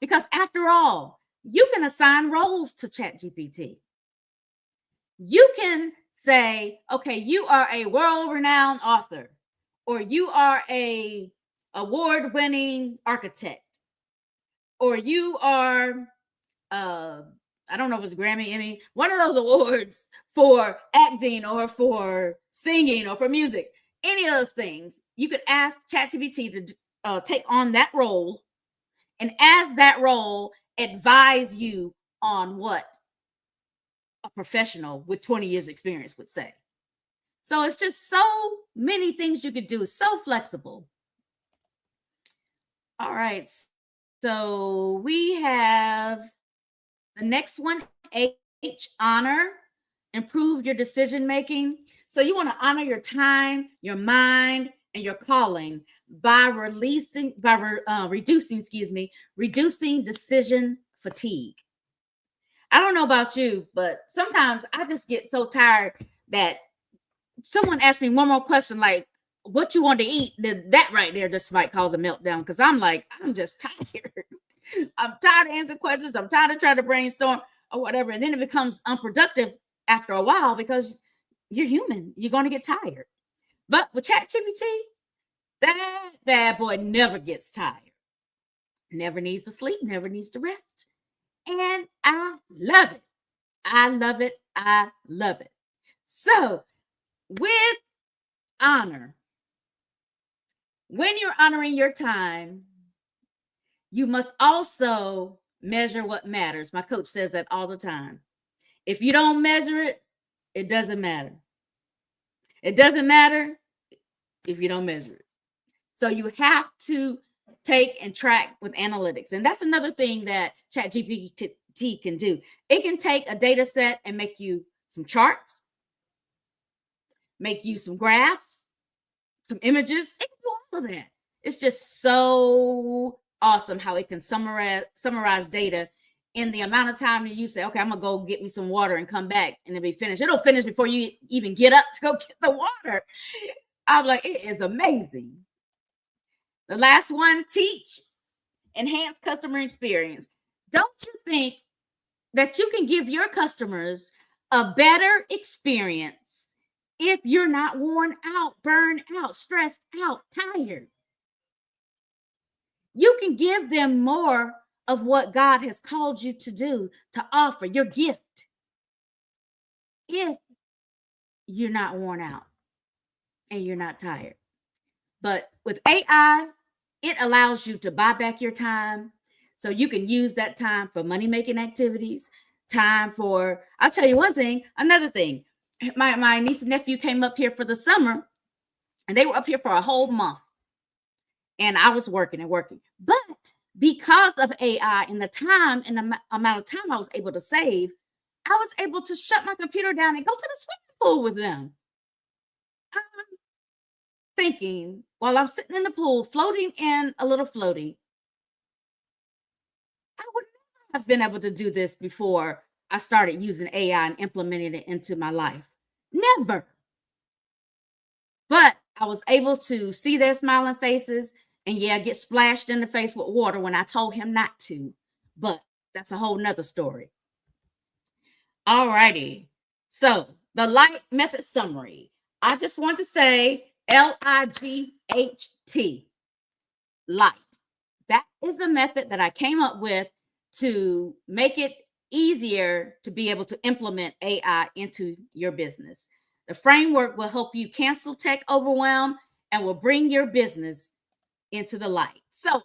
Because after all, you can assign roles to ChatGPT. You can say, okay, you are a world-renowned author, or you are a award-winning architect, or you are I don't know if it's Grammy, Emmy, one of those awards for acting or for singing or for music, any of those things. You could ask ChatGPT to take on that role, and as that role, advise you on what a professional with 20 years experience would say. So it's just so many things you could do. It's so flexible. All right. So we have the next one, H, honor, improve your decision making. So you want to honor your time, your mind, and your calling by reducing decision fatigue. I don't know about you, but sometimes I just get so tired that someone asks me one more question, like what you want to eat, that right there just might cause a meltdown, because I'm like, I'm just tired. I'm tired of answering questions. I'm tired of trying to brainstorm or whatever. And then it becomes unproductive after a while because you're human. You're going to get tired. But with ChatGPT, that bad boy never gets tired. Never needs to sleep, never needs to rest. And I love it. I love it. I love it. So with honor, when you're honoring your time, you must also measure what matters. My coach says that all the time. If you don't measure it, it doesn't matter. It doesn't matter if you don't measure it. So you have to take and track with analytics. And that's another thing that ChatGPT can do. It can take a data set and make you some charts, make you some graphs, some images. It can do all of that. It's just so awesome how it can summarize data in the amount of time that you say, okay, I'm gonna go get me some water and come back and it'll be finished. It'll finish before you even get up to go get the water. I'm like, it is amazing. The last one, teach, enhance customer experience. Don't you think that you can give your customers a better experience if you're not worn out, burned out, stressed out, tired? You can give them more of what God has called you to do, to offer your gift, if you're not worn out and you're not tired. But with AI, it allows you to buy back your time. So you can use that time for money making activities, time for, I'll tell you one thing, another thing. My niece and nephew came up here for the summer, and they were up here for a whole month. And I was working and working. But because of AI and the time and the amount of time I was able to save, I was able to shut my computer down and go to the swimming pool with them. I'm thinking while I'm sitting in the pool, floating in a little floaty, I would never have been able to do this before I started using AI and implementing it into my life. Never. But I was able to see their smiling faces and, yeah, get splashed in the face with water when I told him not to. But that's a whole nother story. All righty. So the light method summary. I just want to say LIGHT, light. That is a method that I came up with to make it easier to be able to implement AI into your business. The framework will help you cancel tech overwhelm and will bring your business into the light. So I'm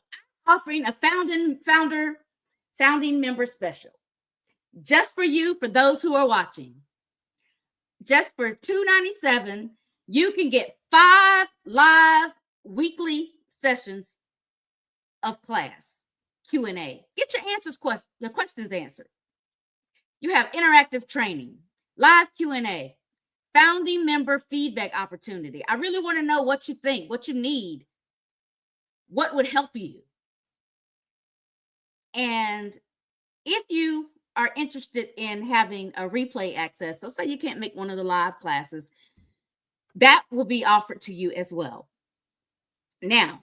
offering a founding member special just for you, for those who are watching. Just for $297, you can get 5 live weekly sessions of class Q&A. Get your the questions answered. You have interactive training, live Q&A, founding member feedback opportunity. I really want to know what you think, what you need, what would help you. And if you are interested in having a replay access, so say you can't make one of the live classes, that will be offered to you as well. Now,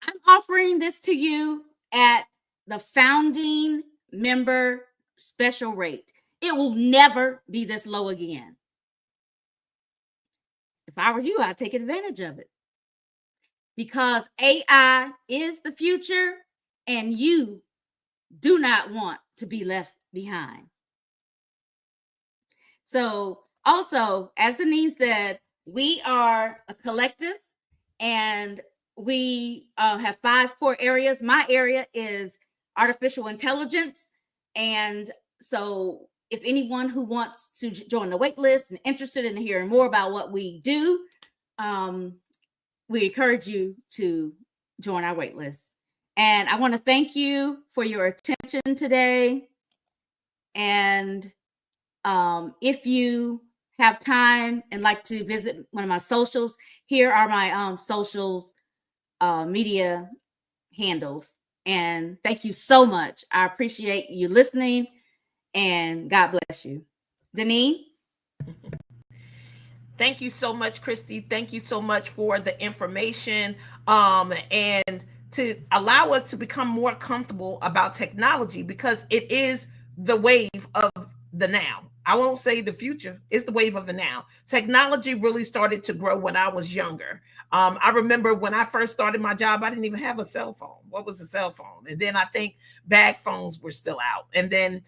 I'm offering this to you at the founding member special rate. It will never be this low again. If I were you, I'd take advantage of it, because AI is the future and you do not want to be left behind. So also, as Denise said, we are a collective and we have 5 core areas. My area is artificial intelligence. And so if anyone who wants to join the wait list and interested in hearing more about what we do, we encourage you to join our wait list. And I want to thank you for your attention today. And if you have time and like to visit one of my socials, here are my socials media handles. And thank you so much. I appreciate you listening, and God bless you. Denise? Thank you so much, Christy. Thank you so much for the information, and to allow us to become more comfortable about technology, because it is the wave of the now. I won't say the future, it's the wave of the now. Technology really started to grow when I was younger. I remember when I first started my job, I didn't even have a cell phone. What was a cell phone? And then I think bag phones were still out. And then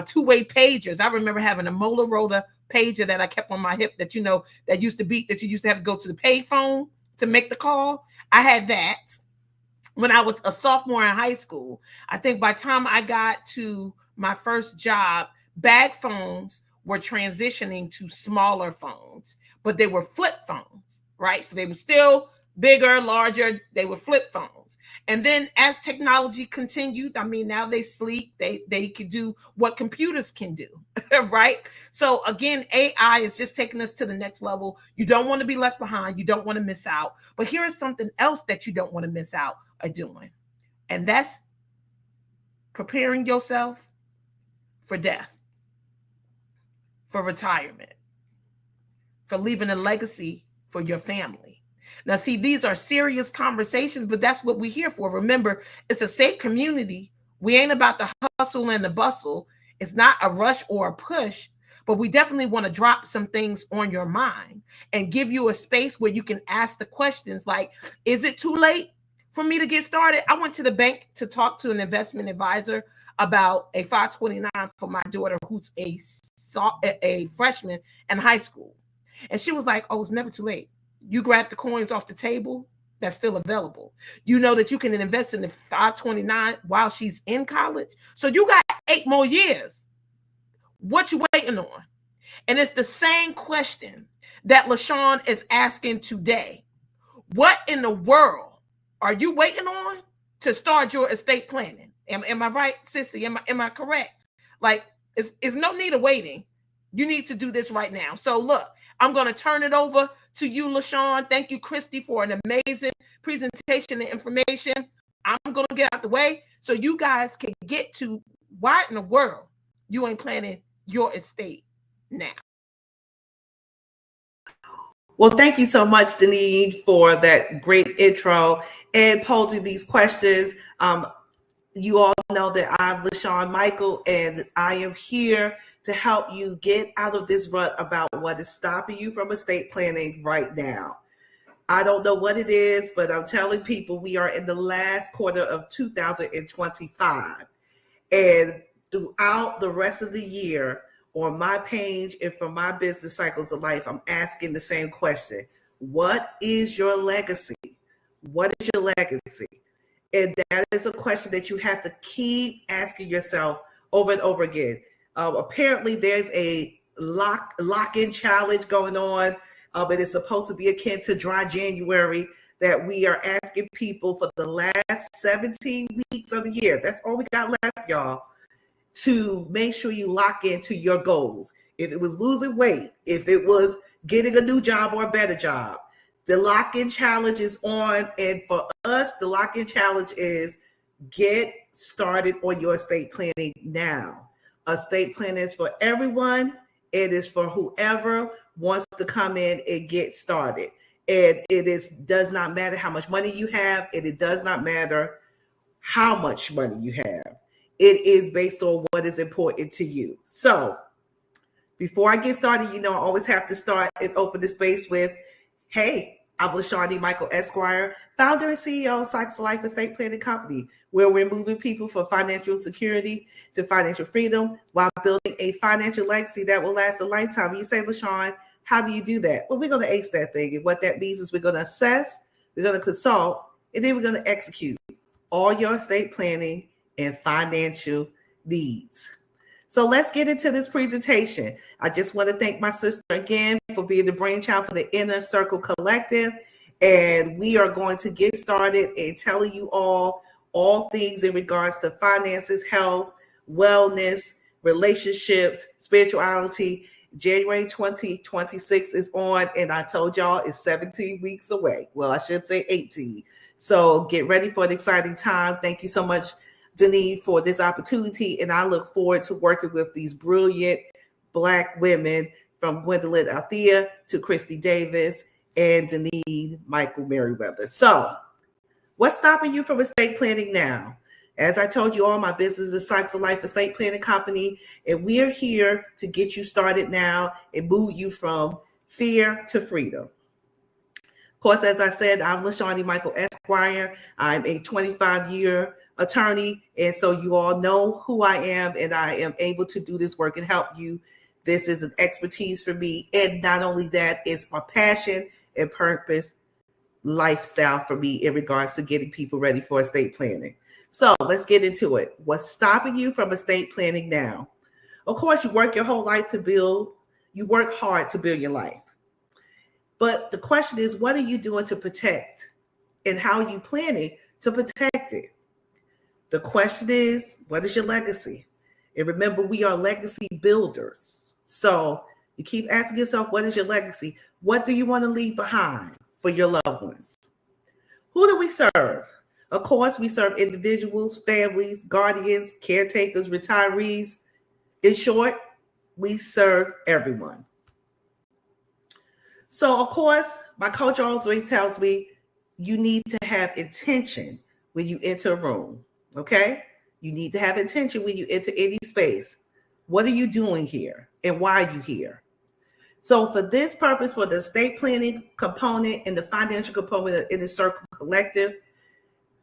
two-way pagers. I remember having a Motorola pager that I kept on my hip that, you know, that used to be, that you used to have to go to the pay phone to make the call. I had that when I was a sophomore in high school. I think by the time I got to my first job, bag phones were transitioning to smaller phones, but they were flip phones, right? So they were still bigger, larger, they were flip phones. And then as technology continued, I mean, now they sleek, they could do what computers can do, right? So again, AI is just taking us to the next level. You don't want to be left behind, you don't want to miss out. But here is something else that you don't want to miss out of doing, and that's preparing yourself for death, for retirement, for leaving a legacy for your family. Now, see, these are serious conversations, but that's what we're here for. Remember, it's a safe community. We ain't about the hustle and the bustle. It's not a rush or a push, but we definitely want to drop some things on your mind and give you a space where you can ask the questions like, is it too late for me to get started, I went to the bank to talk to an investment advisor about a 529 for my daughter who's a freshman in high school. And she was like, oh, it's never too late. You grab the coins off the table that's still available. You know that you can invest in the 529 while she's in college. So you got 8 more years. What you waiting on? And it's the same question that LaShawn is asking today. What in the world are you waiting on to start your estate planning? Am I right, Sissy? Am I correct? Like, it's no need of waiting. You need to do this right now. So look, I'm going to turn it over to you, LaShawn. Thank you, Christy, for an amazing presentation and information. I'm going to get out the way so you guys can get to why in the world you ain't planning your estate now. Well, thank you so much, Denise, for that great intro and posing these questions. You all know that I'm LaShawn Michael, and I am here to help you get out of this rut about what is stopping you from estate planning right now. I don't know what it is, but I'm telling people we are in the last quarter of 2025. And throughout the rest of the year, on my page and for my business cycles of life, I'm asking the same question. What is your legacy? What is your legacy? And that is a question that you have to keep asking yourself over and over again. Apparently, there's a lock-in challenge going on. It is supposed to be akin to Dry January that we are asking people for the last 17 weeks of the year. That's all we got left, y'all, to make sure you lock into your goals. If it was losing weight, if it was getting a new job or a better job, the lock-in challenge is on. And for us, the lock-in challenge is get started on your estate planning now. Estate planning is for everyone. It is for whoever wants to come in and get started. And does not matter how much money you have, and it does not matter how much money you have. It is based on what is important to you. So before I get started, I always have to start and open the space with, hey, I'm LaShawn Michael Esquire, founder and CEO of Cycles Life Estate Planning Company, where we're moving people from financial security to financial freedom while building a financial legacy that will last a lifetime. You say, LaShawn, how do you do that? Well, we're going to ace that thing. And what that means is we're going to assess, we're going to consult, and then we're going to execute all your estate planning and financial needs. So let's get into this presentation. I just want to thank my sister again for being the brainchild for the Inner Circle Collective. And we are going to get started and telling you all things in regards to finances, health, wellness, relationships, spirituality. January 2026 is on, and I told y'all it's 17 weeks away. Well, I should say 18. So get ready for an exciting time. Thank you so much, Denise, for this opportunity, and I look forward to working with these brilliant Black women from Gwendolyn Althea to Christy Davis and Denise Michael Merriweather. So what's stopping you from estate planning now? As I told you all, my business is Cycles of Life Estate Planning Company, and we are here to get you started now and move you from fear to freedom. Of course, as I said, I'm LaShawn Michael Esquire. I'm a 25-year attorney, and so you all know who I am, and I am able to do this work and help you. This is an expertise for me, and not only that, it's my passion and purpose lifestyle for me in regards to getting people ready for estate planning. So let's get into it. What's stopping you from estate planning now? Of course, you work your whole life you work hard to build your life. But the question is, what are you doing to protect, and how are you planning to protect it? The question is, what is your legacy? And remember, we are legacy builders. So you keep asking yourself, what is your legacy? What do you want to leave behind for your loved ones? Who do we serve? Of course, we serve individuals, families, guardians, caretakers, retirees. In short, we serve everyone. So, of course, my coach always tells me you need to have intention when you enter a room, okay? You need to have intention when you enter any space. What are you doing here, and why are you here? So for this purpose, for the estate planning component and the financial component in the Circle Collective,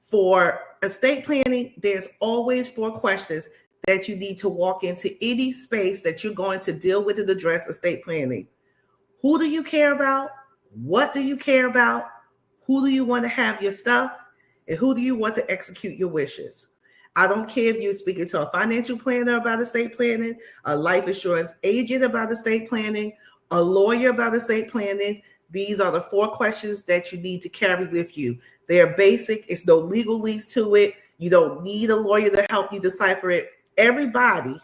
For estate planning, there's always 4 questions that you need to walk into any space that you're going to deal with and address estate planning. Who do you care about? What do you care about? Who do you want to have your stuff? And who do you want to execute your wishes? I don't care if you're speaking to a financial planner about estate planning, a life insurance agent about estate planning, a lawyer about estate planning. These are the 4 questions that you need to carry with you. They're basic. It's no legalese to it. You don't need a lawyer to help you decipher it. Everybody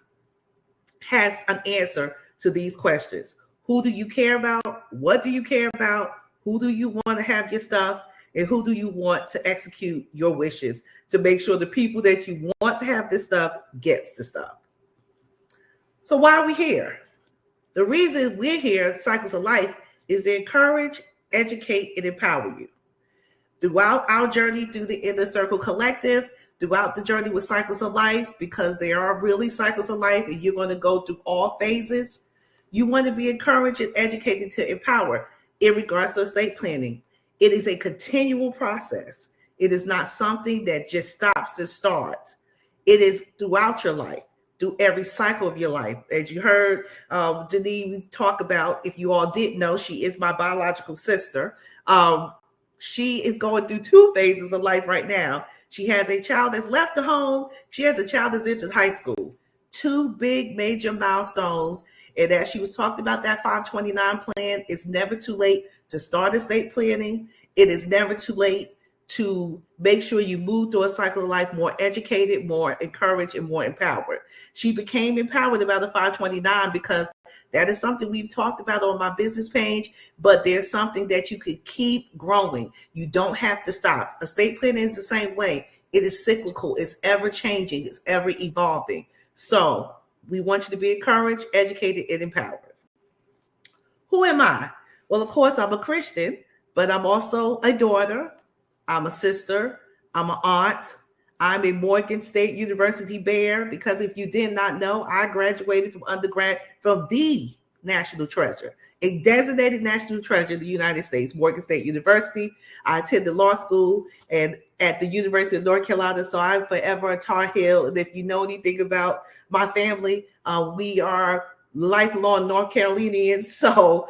has an answer to these questions. Who do you care about? What do you care about? Who do you want to have your stuff? And who do you want to execute your wishes to make sure the people that you want to have this stuff gets the stuff? So why are we here? The reason we're here at Cycles of Life is to encourage, educate, and empower you. Throughout our journey through the Inner Circle Collective, throughout the journey with Cycles of Life, because there are really cycles of life and you're going to go through all phases, you want to be encouraged and educated to empower in regards to estate planning. It is a continual process. It is not something that just stops and starts. It is throughout your life, through every cycle of your life. As you heard Denise talk about, if you all didn't know, she is my biological sister. She is going through 2 phases of life right now. She has a child that's left the home. She has a child that's into high school. 2 big major milestones. And as she was talking about that 529 plan, it's never too late to start estate planning. It is never too late to make sure you move through a cycle of life more educated, more encouraged, and more empowered. She became empowered about the 529 because that is something we've talked about on my business page, but there's something that you could keep growing. You don't have to stop. Estate planning is the same way. It is cyclical. It's ever changing. It's ever evolving. So we want you to be encouraged, educated, and empowered. Who am I? Well, of course, I'm a Christian, but I'm also a daughter. I'm a sister. I'm an aunt. I'm a Morgan State University Bear because if you did not know, I graduated from undergrad from the national treasure, a designated national treasure in the United States, Morgan State University. I attended law school and at the University of North Carolina, so I'm forever a Tar Heel. And if you know anything about my family, we are lifelong North Carolinians. So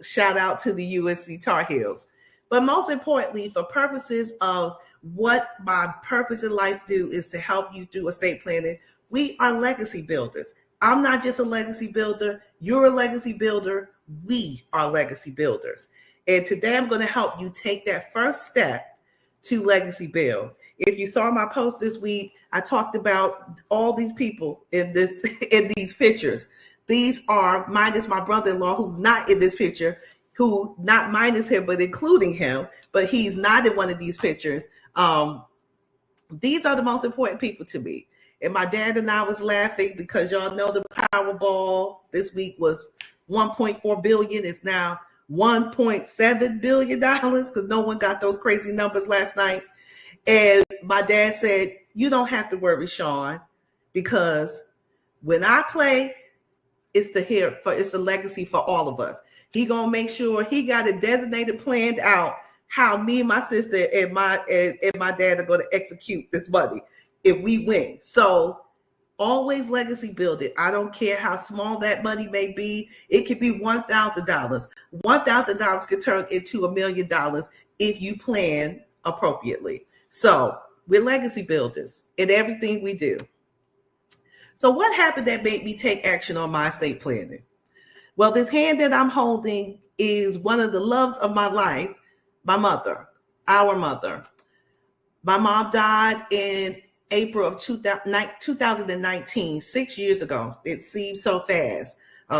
shout out to the UNC Tar Heels. But most importantly, for purposes of what my purpose in life do is to help you through estate planning, we are legacy builders. I'm not just a legacy builder. You're a legacy builder. We are legacy builders. And today I'm going to help you take that first step to legacy build. If you saw my post this week, I talked about all these people in these pictures. These are minus my brother-in-law who's not in this picture, who not minus him, but including him, but he's not in one of these pictures. These are the most important people to me. And my dad and I was laughing because y'all know the Powerball this week was $1.4 billion. It's now $1.7 billion because no one got those crazy numbers last night. And my dad said, you don't have to worry, Sean, because when I play, it's a legacy for all of us. He gonna make sure he got it designated, planned out how me and my sister and my dad are gonna execute this money if we win. So always legacy build it. I don't care how small that money may be. It could be $1,000. $1,000 could turn into $1 million if you plan appropriately. So we're legacy builders in everything we do. So what happened that made me take action on my estate planning? Well, this hand that I'm holding is one of the loves of my life, my mother, our mother. My mom died in April of 2019, 6 years ago. It seems so fast.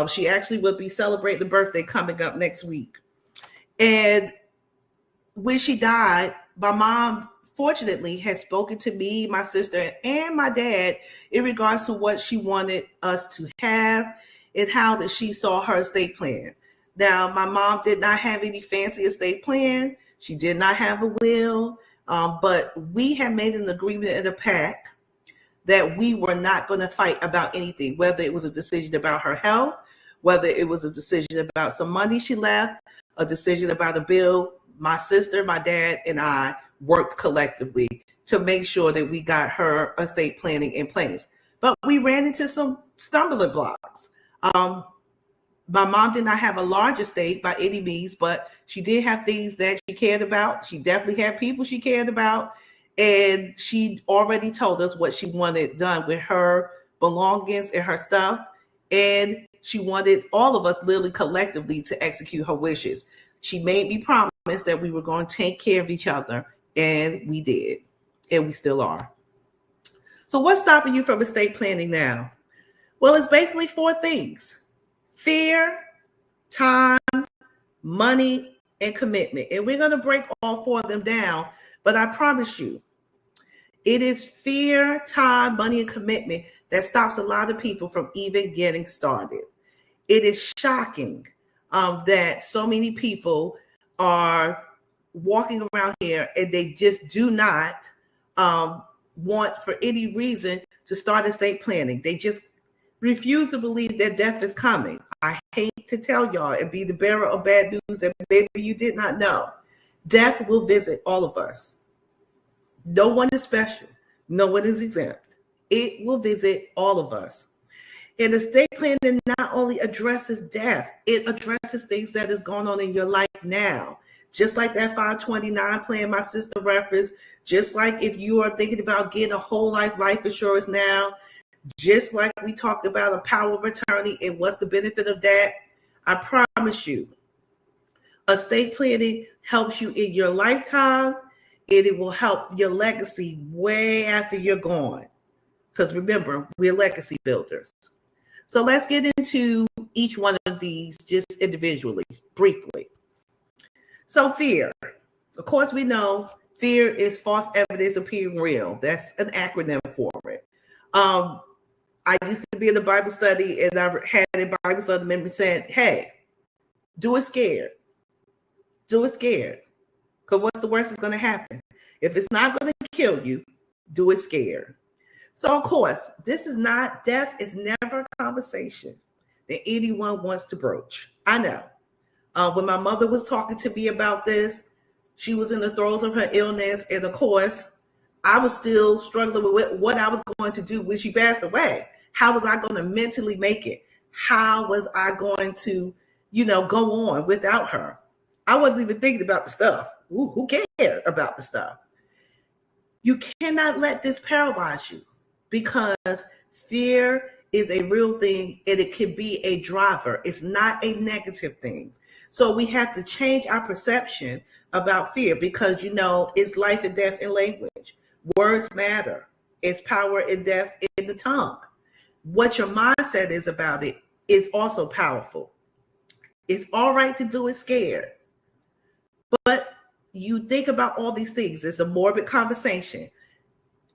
She actually will be celebrating a birthday coming up next week. And when she died, my mom, fortunately, has spoken to me, my sister, and my dad in regards to what she wanted us to have and how that she saw her estate plan. Now, my mom did not have any fancy estate plan. She did not have a will, but we had made an agreement and a pact that we were not going to fight about anything, whether it was a decision about her health, whether it was a decision about some money she left, a decision about a bill. My sister, my dad, and I worked collectively to make sure that we got her estate planning in place. But we ran into some stumbling blocks. My mom did not have a large estate by any means, but she did have things that she cared about. She definitely had people she cared about. And she already told us what she wanted done with her belongings and her stuff. And she wanted all of us literally collectively to execute her wishes. She made me promise that we were going to take care of each other. And we did. And we still are. So what's stopping you from estate planning now? Well, it's basically 4 things: fear, time, money, and commitment. And we're going to break all 4 of them down. But I promise you, it is fear, time, money, and commitment that stops a lot of people from even getting started. It is shocking that so many people are walking around here and they just do not want for any reason to start estate planning. They just refuse to believe that death is coming. I hate to tell y'all and be the bearer of bad news that maybe you did not know. Death will visit all of us. No one is special. No one is exempt. It will visit all of us. And estate planning not only addresses death, it addresses things that is going on in your life now. Just like that 529 plan my sister referenced, just like if you are thinking about getting a whole life insurance now, just like we talked about a power of attorney and what's the benefit of that, I promise you, estate planning helps you in your lifetime, and it will help your legacy way after you're gone. Because remember, we're legacy builders. So let's get into each one of these just individually, briefly. So fear. Of course, we know fear is false evidence appearing real. That's an acronym for it. I used to be in a Bible study, and I had a Bible study member saying, hey, do it scared. Do it scared. Because what's the worst that's going to happen? If it's not going to kill you, do it scared. So, of course, death is never a conversation that anyone wants to broach. I know. When my mother was talking to me about this, she was in the throes of her illness. And, of course, I was still struggling with what I was going to do when she passed away. How was I going to mentally make it? How was I going to, go on without her? I wasn't even thinking about the stuff. Ooh, who cared about the stuff? You cannot let this paralyze you, because fear is a real thing and it can be a driver. It's not a negative thing. So we have to change our perception about fear, because, it's life and death in language. Words matter. It's power and death in the tongue. What your mindset is about it is also powerful. It's all right to do it scared. But you think about all these things. It's a morbid conversation.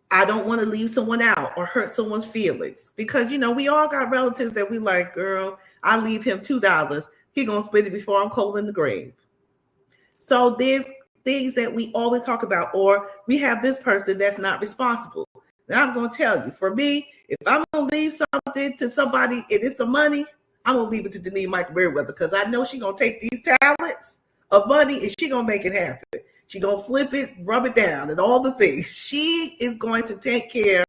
I don't want to leave someone out or hurt someone's feelings, because, we all got relatives that we like, girl, I leave him $2. He going to spend it before I'm cold in the grave. So there's things that we always talk about, or we have this person that's not responsible. Now I'm going to tell you, for me, if I'm going to leave something to somebody and it's some money, I'm going to leave it to Denise Michael Merriweather, because I know she's going to take these talents of money and she's going to make it happen. She's going to flip it, rub it down, and all the things. She is going to take care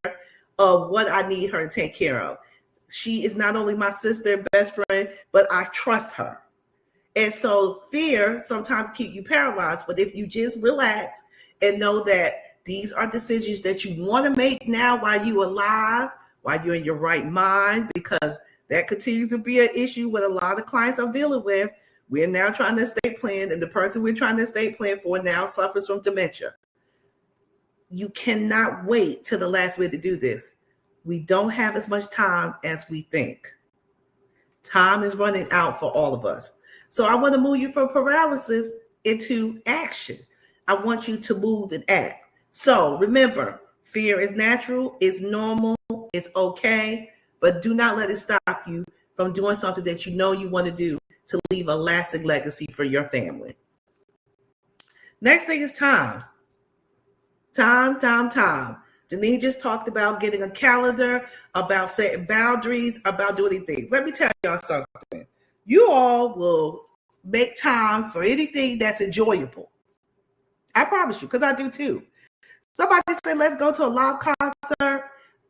of what I need her to take care of. She is not only my sister and best friend, but I trust her. And so fear sometimes keep you paralyzed. But if you just relax and know that these are decisions that you want to make now while you're alive, while you're in your right mind, because that continues to be an issue with a lot of clients I'm dealing with. We're now trying to estate plan, and the person we're trying to estate plan for now suffers from dementia. You cannot wait till the last minute to do this. We don't have as much time as we think. Time is running out for all of us. So I want to move you from paralysis into action. I want you to move and act. So remember, fear is natural, it's normal, it's okay, but do not let it stop you from doing something that you know you want to do to leave a lasting legacy for your family. Next thing is time. Time. Denise just talked about getting a calendar, about setting boundaries, about doing things. Let me tell y'all something. You all will make time for anything that's enjoyable. I promise you, because I do too. Somebody say, let's go to a live concert.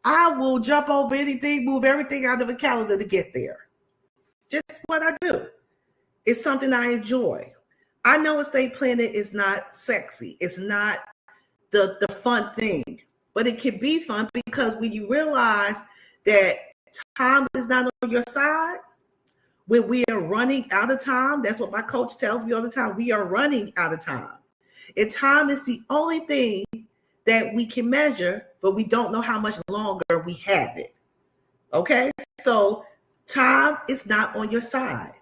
I will jump over anything, move everything out of the calendar to get there. Just what I do. It's something I enjoy. I know estate planning is not sexy. It's not the fun thing, but it can be fun because when you realize that time is not on your side, when we are running out of time, that's what my coach tells me all the time. We are running out of time. And time is the only thing that we can measure, but we don't know how much longer we have it. Okay? So time is not on your side.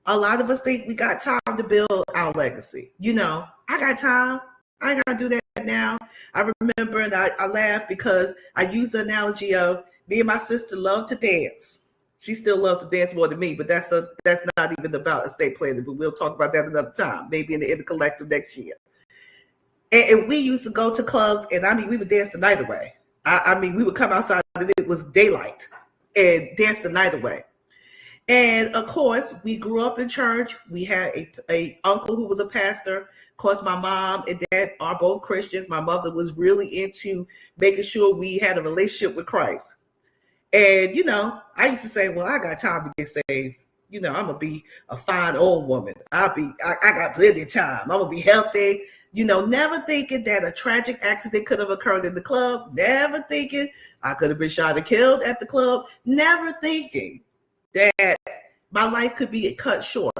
A lot of us think we got time to build our legacy. I got time. I ain't got to do that now. I remember, and I laugh because I use the analogy of me and my sister love to dance. She still loves to dance more than me, but that's not even about estate planning, but we'll talk about that another time, maybe in the collective next year. And we used to go to clubs, and we would dance the night away. We would come outside and it was daylight and dance the night away. And of course, we grew up in church. We had a uncle who was a pastor. Of course, my mom and dad are both Christians. My mother was really into making sure we had a relationship with Christ. And, I used to say, well, I got time to get saved. I'm going to be a fine old woman. I got plenty of time. I'm going to be healthy. Never thinking that a tragic accident could have occurred in the club. Never thinking I could have been shot and killed at the club. Never thinking that my life could be cut short.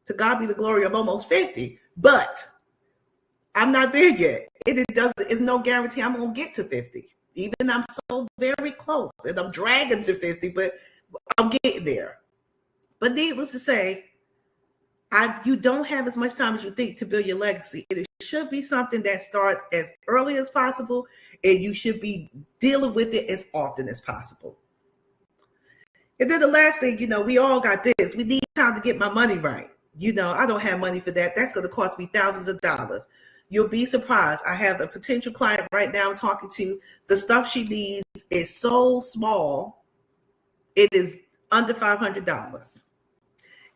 To God be the glory. I'm almost 50, but I'm not there yet. It's no guarantee I'm going to get to 50. Even I'm so very close, and I'm dragging to 50, but I'm getting there. But needless to say, you don't have as much time as you think to build your legacy. It should be something that starts as early as possible, and you should be dealing with it as often as possible. And then the last thing, we all got this. We need time to get my money right. I don't have money for that. That's going to cost me thousands of dollars. You'll be surprised. I have a potential client right now I'm talking to. The stuff she needs is so small. It is under $500.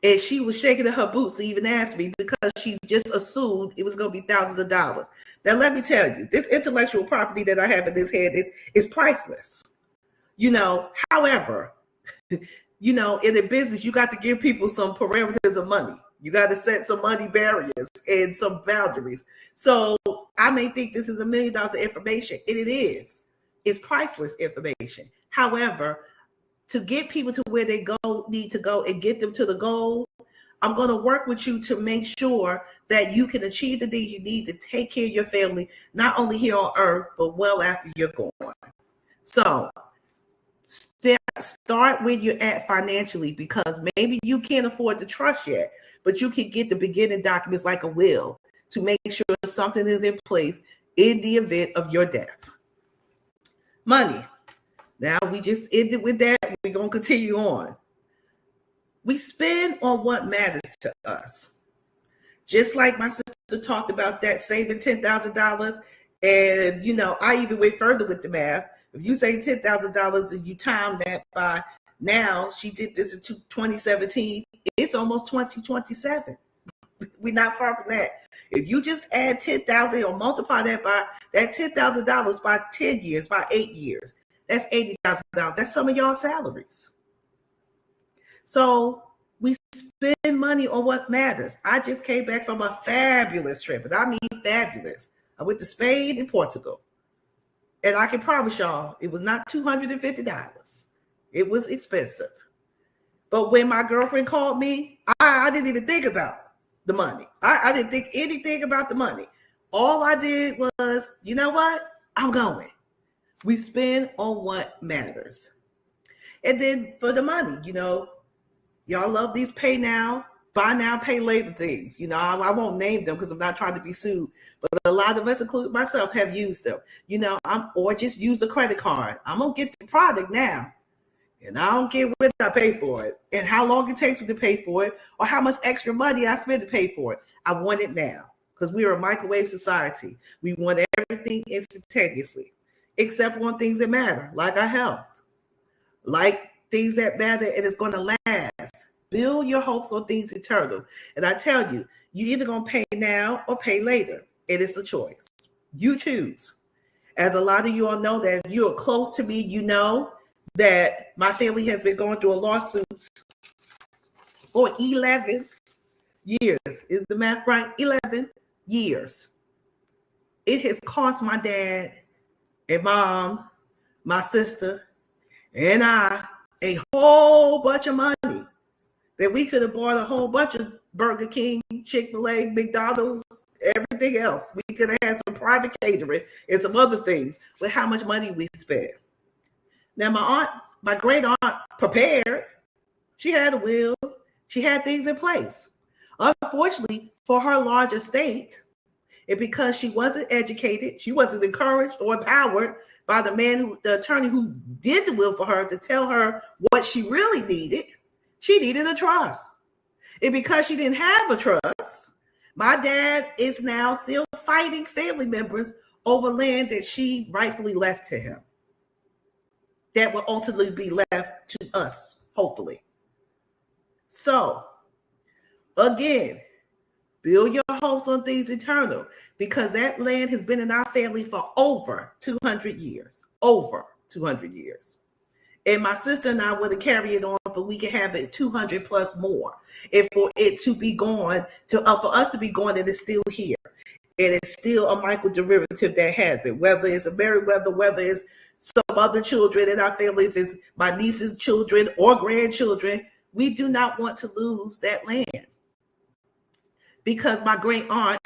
And she was shaking in her boots to even ask me because she just assumed it was going to be thousands of dollars. Now, let me tell you, this intellectual property that I have in this head is priceless. However, in the business, you got to give people some parameters of money. You got to set some money barriers and some boundaries. So I may think this is $1 million of information, and it is. It's priceless information. However, to get people to where they need to go and get them to the goal, I'm going to work with you to make sure that you can achieve the things you need to take care of your family, not only here on earth, but well after you're gone. So start where you're at financially, because maybe you can't afford the trust yet, but you can get the beginning documents like a will to make sure something is in place in the event of your death. Money. Now, we just ended with that. We're going to continue on. We spend on what matters to us. Just like my sister talked about that, saving $10,000. And, I even went further with the math. If you save $10,000 and you time that by now, she did this in 2017, it's almost 2027. We're not far from that. If you just add 10,000 or multiply that by that $10,000 by 10 years, by 8 years, that's $80,000. That's some of y'all salaries. So we spend money on what matters. I just came back from a fabulous trip, and I mean fabulous. I went to Spain and Portugal. And I can promise y'all, it was not $250. It was expensive. But when my girlfriend called me, I didn't even think about the money. I didn't think anything about the money. All I did was, you know what? I'm going. We spend on what matters. And then for the money, y'all love these pay now, buy now, pay later things. I won't name them because I'm not trying to be sued, but a lot of us, including myself, have used them. Or just use a credit card. I'm going to get the product now, and I don't care when I pay for it and how long it takes me to pay for it or how much extra money I spend to pay for it. I want it now because we are a microwave society. We want everything instantaneously, except for things that matter, like our health, like things that matter and it's going to last. Build your hopes on things eternal. And I tell you, you're either going to pay now or pay later. It is a choice. You choose. As a lot of you all know, that if you are close to me, you know that my family has been going through a lawsuit for 11 years. Is the math right? 11 years. It has cost my dad and mom, my sister, and I a whole bunch of money that we could have bought a whole bunch of Burger King, Chick-fil-A, McDonald's, everything else. We could have had some private catering and some other things with how much money we spent. Now, my great aunt prepared. She had a will. She had things in place. Unfortunately, for her large estate, and because she wasn't educated, she wasn't encouraged or empowered by the attorney who did the will for her to tell her what she really needed, she needed a trust. And because she didn't have a trust, my dad is now still fighting family members over land that she rightfully left to him. That will ultimately be left to us, hopefully. So, again, build your hopes on things eternal, because that land has been in our family for over 200 years. Over 200 years. And my sister and I would have carried it on, but we could have it 200 plus more. And for it to be gone, for us to be gone, it is still here. And it's still a Michael derivative that has it, whether it's a Meriwether, whether it's some other children in our family, if it's my niece's children or grandchildren. We do not want to lose that land. Because my great aunt,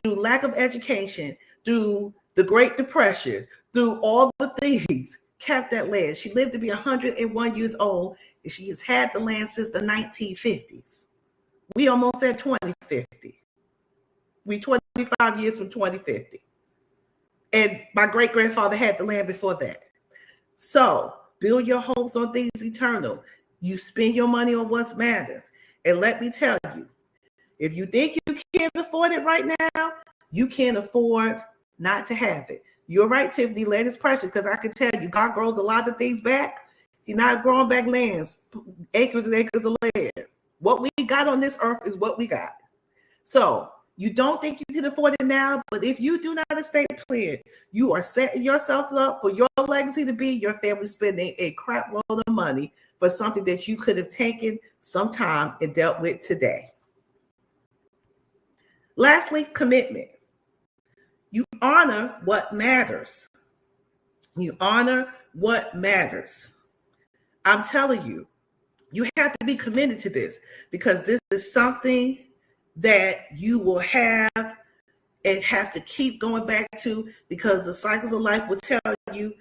through lack of education, through the Great Depression, through all the things, kept that land. She lived to be 101 years old, and she has had the land since the 1950s. We almost at 2050. We 25 years from 2050. And my great-grandfather had the land before that. So build your hopes on things eternal. You spend your money on what matters. And let me tell you, if you think you can't afford it right now, you can't afford not to have it. You're right, Tiffany. Land is precious, because I can tell you, God grows a lot of things back. He's not growing back lands, acres and acres of land. What we got on this earth is what we got. So you don't think you can afford it now, but if you do not estate plan, you are setting yourself up for your legacy to be your family spending a crap load of money for something that you could have taken some time and dealt with today. Lastly, commitment. You honor what matters. You honor what matters. I'm telling you, you have to be committed to this, because this is something that you will have and have to keep going back to, because the cycles of life will tell you,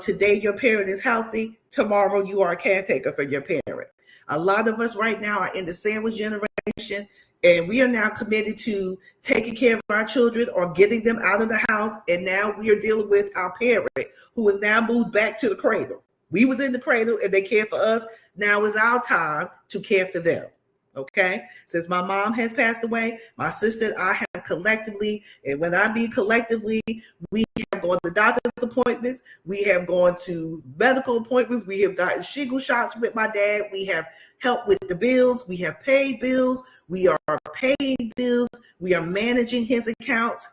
today your parent is healthy, tomorrow you are a caretaker for your parent. A lot of us right now are in the sandwich generation, and we are now committed to taking care of our children or getting them out of the house. And now we are dealing with our parent who has now moved back to the cradle. We was in the cradle and they cared for us. Now is our time to care for them. Okay. Since my mom has passed away, my sister and I have collectively, and when I mean collectively, we have gone to doctor's appointments. We have gone to medical appointments. We have gotten shingle shots with my dad. We have helped with the bills. We have paid bills. We are paying bills. We are managing his accounts.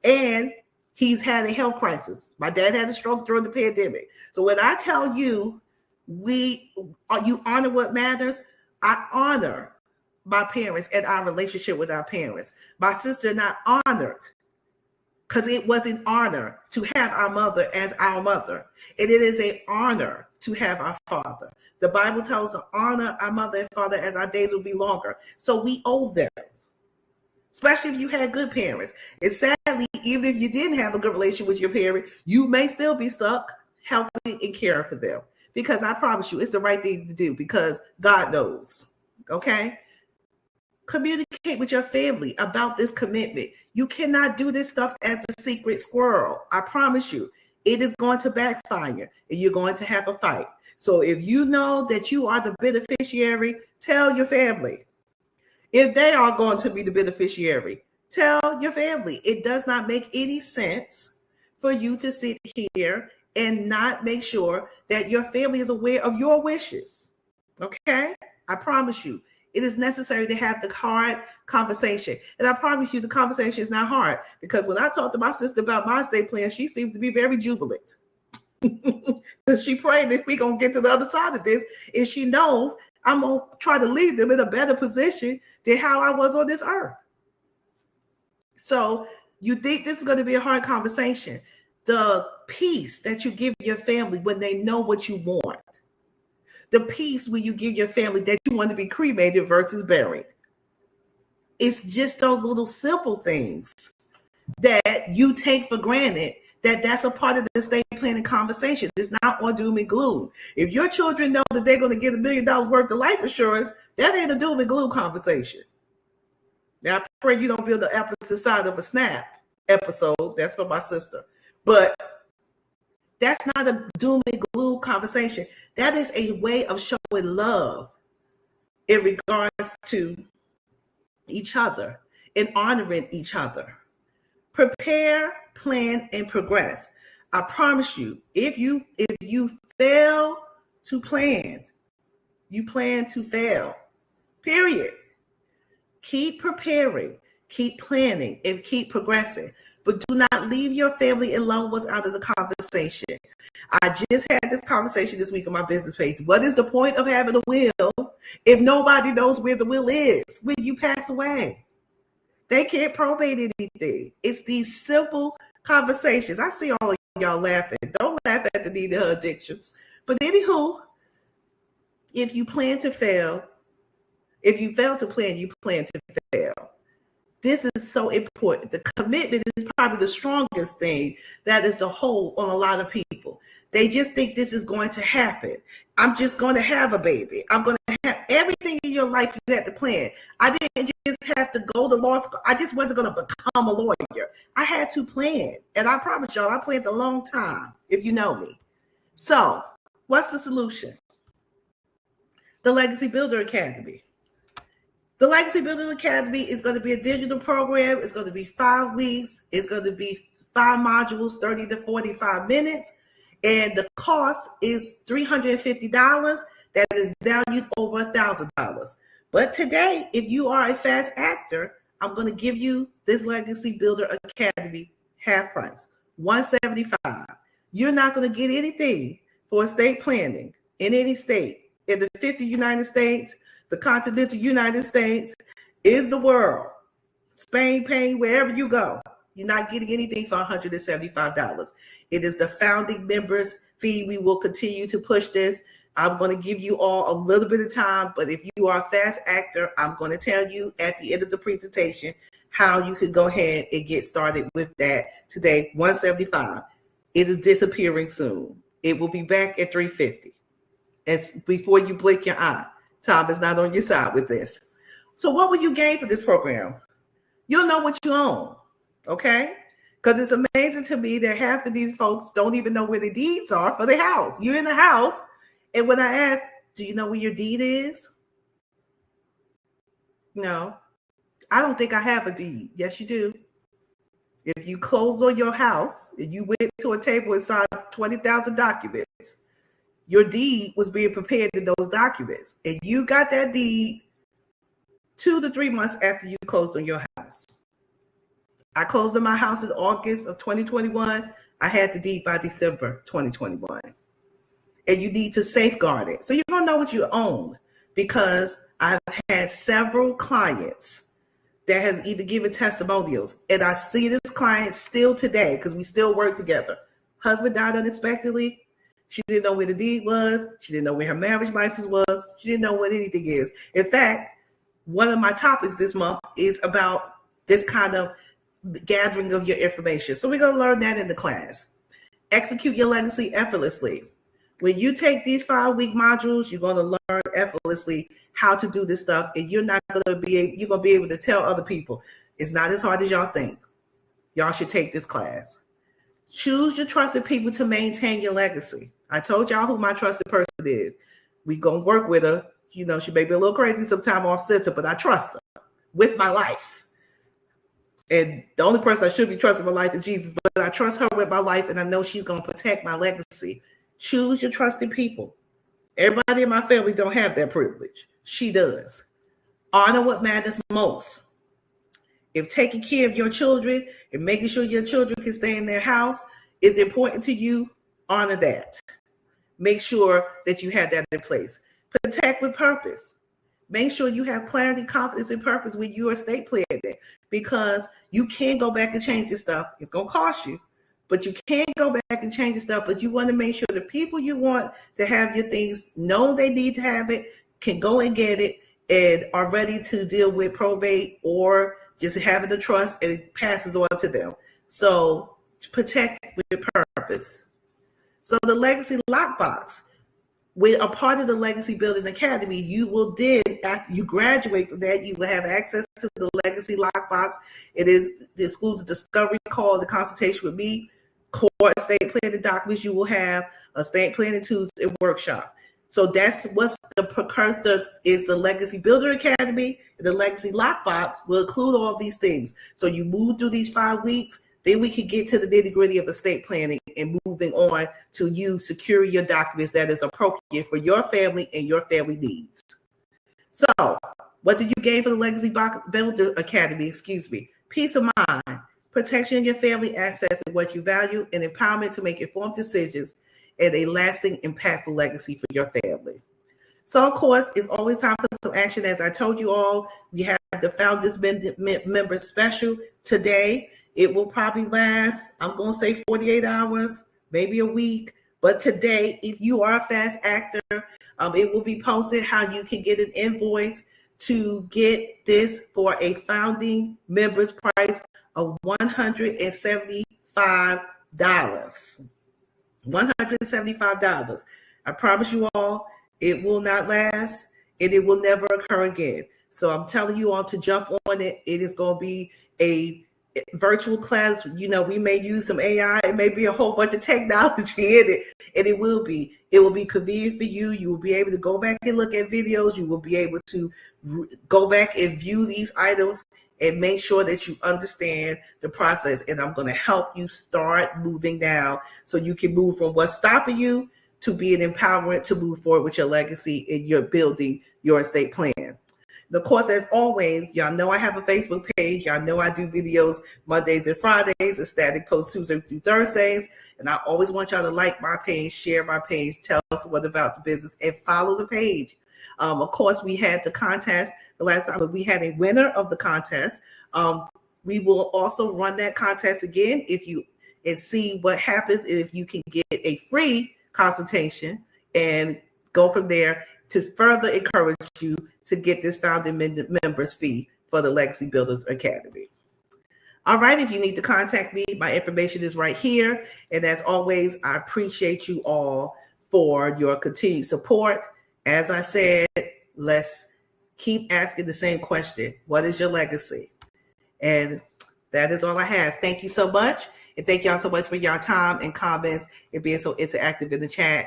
And he's had a health crisis. My dad had a stroke during the pandemic. So when I tell you, you honor what matters, I honor my parents and our relationship with our parents. My sister and I honored, because it was an honor to have our mother as our mother. And it is an honor to have our father. The Bible tells us to honor our mother and father as our days will be longer. So we owe them, especially if you had good parents. And sadly, even if you didn't have a good relationship with your parent, you may still be stuck helping and caring for them. Because I promise you, it's the right thing to do, because God knows. Okay? Communicate with your family about this commitment. You cannot do this stuff as a secret squirrel. I promise you, it is going to backfire and you're going to have a fight. So if you know that you are the beneficiary, tell your family. If they are going to be the beneficiary, tell your family. It does not make any sense for you to sit here and not make sure that your family is aware of your wishes. Okay? I promise you. It is necessary to have the hard conversation. And I promise you, the conversation is not hard, because when I talk to my sister about my estate plan, she seems to be very jubilant. Because she prayed that we're going to get to the other side of this, and she knows I'm going to try to leave them in a better position than how I was on this earth. So you think this is going to be a hard conversation. The peace that you give your family when they know what you want. The peace when you give your family that you want to be cremated versus buried. It's just those little simple things that you take for granted, that's a part of the estate planning conversation. It's not on doom and gloom. If your children know that they're going to get $1 million worth of life insurance, that ain't a doom and gloom conversation. Now, I pray you don't be on the opposite side of a snap episode. That's for my sister. But that's not a doom and gloom conversation. That is a way of showing love in regards to each other and honoring each other. Prepare, plan, and progress. I promise you, if you fail to plan, you plan to fail. Period. Keep preparing, keep planning, and keep progressing. But do not leave your family and loved ones out of the conversation. I just had this conversation this week on my business page. What is the point of having a will if nobody knows where the will is when you pass away? They can't probate anything. It's these simple conversations. I see all of y'all laughing. Don't laugh at the need of her addictions. But anywho, if you plan to fail, if you fail to plan, you plan to fail. This is so important. The commitment is probably the strongest thing that is the hold on a lot of people. They just think this is going to happen. I'm just going to have a baby. I'm going to have everything in your life you had to plan. I didn't just have to go to law school. I just wasn't going to become a lawyer. I had to plan. And I promise y'all, I planned a long time, if you know me. So what's the solution? The Legacy Builder Academy. The Legacy Building Academy is going to be a digital program. It's going to be 5 weeks. It's going to be 5 modules, 30 to 45 minutes. And the cost is $350. That is valued over $1,000. But today, if you are a fast actor, I'm going to give you this Legacy Builder Academy half price, $175. You're not going to get anything for estate planning in any state. In the 50 United States, the continental United States, in the world, Spain, Spain, wherever you go, you're not getting anything for $175. It is the founding members fee. We will continue to push this. I'm going to give you all a little bit of time, but if you are a fast actor, I'm going to tell you at the end of the presentation how you could go ahead and get started with that today. $175. It is disappearing soon. It will be back at $350. It's before you blink your eye. Time is not on your side with this. So what will you gain for this program? You'll know what you own, okay? Because it's amazing to me that half of these folks don't even know where the deeds are for the house. You're in the house, and when I ask, do you know where your deed is? No, I don't think I have a deed. Yes, you do. If you closed on your house and you went to a table and signed 20,000 documents, your deed was being prepared in those documents, and you got that deed 2 to 3 months after you closed on your house. I closed on my house in August of 2021. I had the deed by December 2021. And you need to safeguard it. So you're going to know what you own, because I've had several clients that have even given testimonials. And I see this client still today because we still work together. Husband died unexpectedly. She didn't know where the deed was. She didn't know where her marriage license was. She didn't know what anything is. In fact, one of my topics this month is about this kind of gathering of your information. So we're going to learn that in the class. Execute your legacy effortlessly. When you take these 5-week modules, you're going to learn effortlessly how to do this stuff, and you're going to be able to tell other people it's not as hard as y'all think. Y'all should take this class. Choose your trusted people to maintain your legacy. I told y'all who my trusted person is. We gonna work with her. You know, she may be a little crazy sometime off center, but I trust her with my life. And the only person I should be trusting my life is Jesus, but I trust her with my life, and I know she's gonna protect my legacy. Choose your trusted people. Everybody in my family don't have that privilege. She does. Honor what matters most. If taking care of your children and making sure your children can stay in their house is important to you, honor that. Make sure that you have that in place. Protect with purpose. Make sure you have clarity, confidence, and purpose when you are estate planning, because you can go back and change this stuff. It's going to cost you, but you can go back and change the stuff. But you want to make sure the people you want to have your things know they need to have it, can go and get it, and are ready to deal with probate or just having the trust, and it passes on to them. So protect with purpose. So the legacy lockbox. With a part of the Legacy Building Academy, you will then, after you graduate from that, you will have access to the Legacy Lockbox. It is the exclusive discovery call, the consultation with me, core estate planning documents you will have, estate planning tools and workshop. So that's what's the precursor is the Legacy Builder Academy. And the Legacy Lockbox will include all these things. So you move through these 5 weeks, then we can get to the nitty-gritty of estate planning and moving on to you securing your documents that is appropriate for your family and your family needs. So, what did you gain from the Legacy Builder Academy? Peace of mind, protection of your family assets and what you value, and empowerment to make informed decisions and a lasting, impactful legacy for your family. So, of course, it's always time for some action. As I told you all, we have the Founders Member Special today. It will probably last, I'm going to say 48 hours, maybe a week. But today, if you are a fast actor, it will be posted how you can get an invoice to get this for a founding member's price of $175. $175. I promise you all, it will not last and it will never occur again. So I'm telling you all to jump on it. It is going to be a virtual class. You know, we may use some AI. It may be a whole bunch of technology in it, and it will be convenient for you. You will be able to go back and look at videos. You will be able to go back and view these items and make sure that you understand the process. And I'm going to help you start moving now so you can move from what's stopping you to being empowered to move forward with your legacy and you're building your estate plan. And of course, as always, y'all know I have a Facebook page. Y'all know I do videos Mondays and Fridays, and static posts Tuesdays through Thursdays. And I always want y'all to like my page, share my page, tell us what about the business, and follow the page. Of course, we had the contest the last time, but we had a winner of the contest. We will also run that contest again and see what happens if you can get a free consultation and go from there to further encourage you to get this founding members fee for the Legacy Builders Academy. All right, if you need to contact me, my information is right here. And as always, I appreciate you all for your continued support. As I said, let's keep asking the same question. What is your legacy? And that is all I have. Thank you so much. And thank y'all so much for your time and comments and being so interactive in the chat.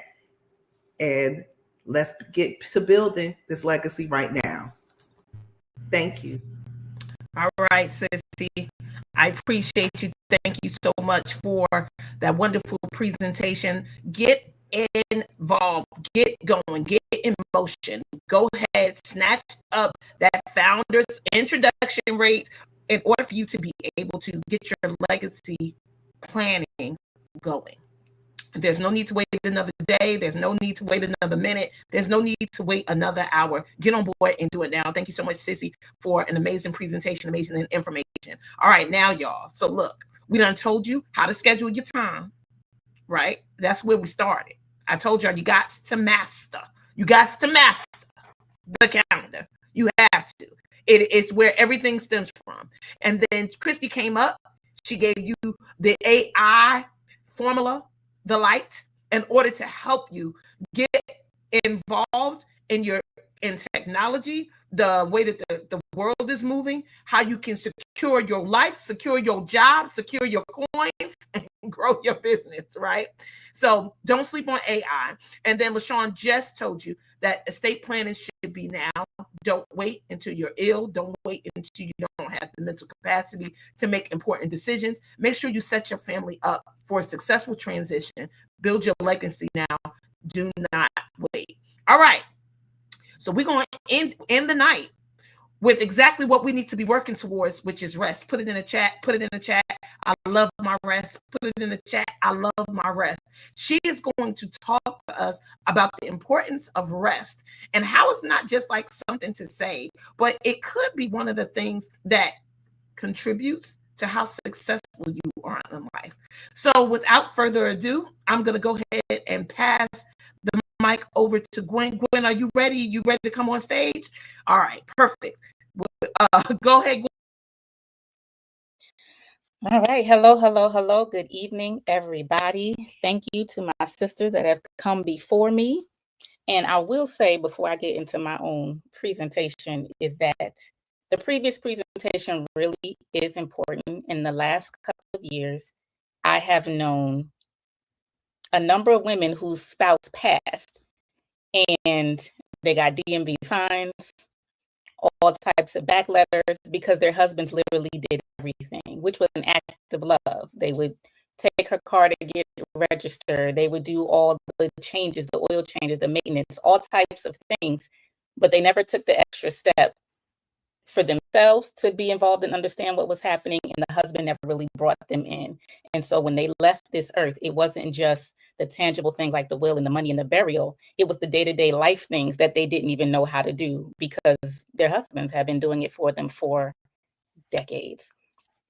And let's get to building this legacy right now. Thank you. All right, Sissy. I appreciate you. Thank you so much for that wonderful presentation. Get involved, get going, get in motion. Go ahead, snatch up that founder's introduction rate in order for you to be able to get your legacy planning going. There's no need to wait another day. There's no need to wait another minute. There's no need to wait another hour. Get on board and do it now. Thank you so much, Sissy, for an amazing presentation, amazing information. All right, now, y'all. So look, we done told you how to schedule your time, right? That's where we started. I told y'all you got to master. You got to master the calendar. You have to. It's where everything stems from. And then Christy came up. She gave you the AI formula, the light, in order to help you get involved in technology, the way that the world is moving, how you can secure your life, secure your job, secure your coins, and grow your business, right? So don't sleep on AI. And then LaShawn just told you that estate planning should be now. Don't wait until you're ill. Don't wait until you don't have the mental capacity to make important decisions. Make sure you set your family up for a successful transition. Build your legacy now. Do not wait. All right. So we're going to end the night with exactly what we need to be working towards, which is rest. Put it in the chat. Put it in the chat. I love my rest. Put it in the chat. I love my rest. She is going to talk to us about the importance of rest and how it's not just like something to say, but it could be one of the things that contributes to how successful you are in life. So without further ado, I'm going to go ahead and pass the mic over to Gwen. Gwen, are you ready? You ready to come on stage? All right, perfect. Go ahead, Gwen. All right. Hello, hello, hello. Good evening, everybody. Thank you to my sisters that have come before me. And I will say before I get into my own presentation is that the previous presentation really is important. In the last couple of years, I have known a number of women whose spouse passed and they got DMV fines, all types of back letters because their husbands literally did everything, which was an act of love. They would take her car to get registered. They would do all the changes, the oil changes, the maintenance, all types of things, but they never took the extra step for themselves to be involved and understand what was happening, and the husband never really brought them in. And so when they left this earth, it wasn't just the tangible things like the will and the money and the burial. It was the day-to-day life things that they didn't even know how to do because their husbands have been doing it for them for decades.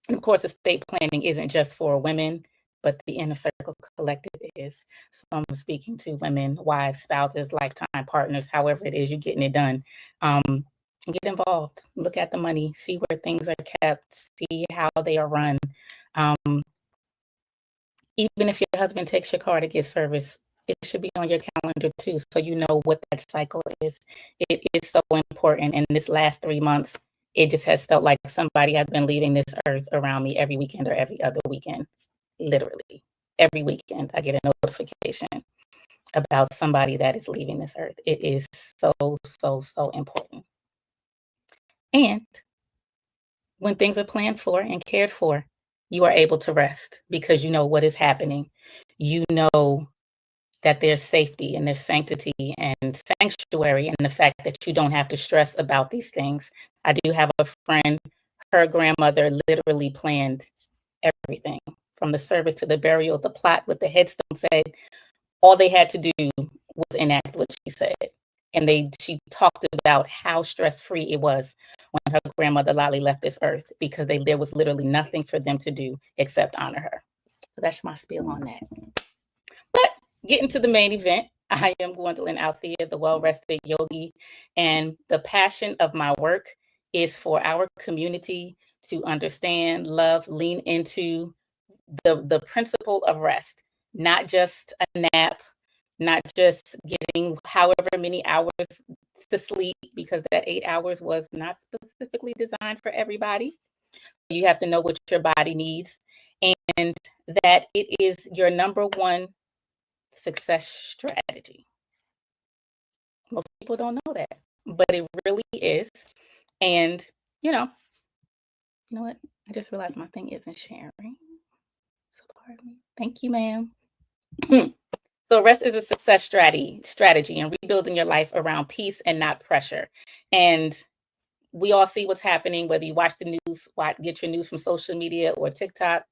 And of course, estate planning isn't just for women, but the Inner Circle Collective is. So I'm speaking to women, wives, spouses, lifetime partners, however it is you're getting it done. Get involved, look at the money, see where things are kept, see how they are run. Even if your husband takes your car to get service, it should be on your calendar too, so you know what that cycle is. It is so important. And this last 3 months, it just has felt like somebody had been leaving this earth around me every weekend or every other weekend. Literally, every weekend I get a notification about somebody that is leaving this earth. It is so, so, so important. And when things are planned for and cared for, you are able to rest because you know what is happening. You know that there's safety and there's sanctity and sanctuary in the fact that you don't have to stress about these things. I do have a friend, her grandmother literally planned everything from the service to the burial. The plot with the headstone said all they had to do was enact what she said. And she talked about how stress-free it was when her grandmother Lolly left this earth because there was literally nothing for them to do except honor her. So that's my spiel on that. But getting to the main event, I am Gwendolyn Althea, the well-rested yogi, and the passion of my work is for our community to understand, love, lean into the principle of rest, not just a nap, not just getting however many hours to sleep, because that 8 hours was not specifically designed for everybody. You have to know what your body needs, and that it is your number one success strategy. Most people don't know that, but it really is. And you know what? I just realized my thing isn't sharing. So pardon me. Thank you, ma'am. So rest is a success strategy and rebuilding your life around peace and not pressure. And we all see what's happening, whether you watch the news, get your news from social media or TikTok,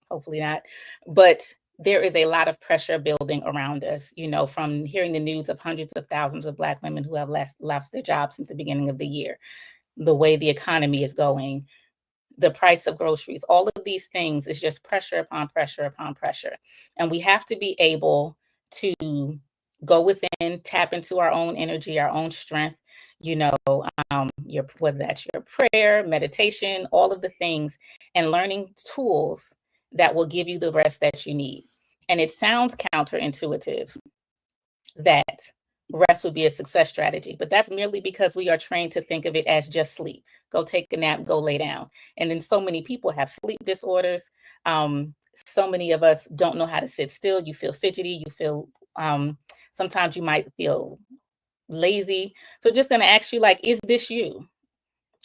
hopefully not. But there is a lot of pressure building around us, from hearing the news of hundreds of thousands of Black women who have lost their jobs since the beginning of the year, the way the economy is going, the price of groceries, all of these things is just pressure upon pressure upon pressure. And we have to be able to go within, tap into our own energy, our own strength, whether that's your prayer, meditation, all of the things, and learning tools that will give you the rest that you need. And it sounds counterintuitive that rest would be a success strategy, but that's merely because we are trained to think of it as just sleep. Go take a nap, go lay down. And then so many people have sleep disorders. So many of us don't know how to sit still. You feel fidgety, you feel, sometimes you might feel lazy. So just gonna ask you, is this you?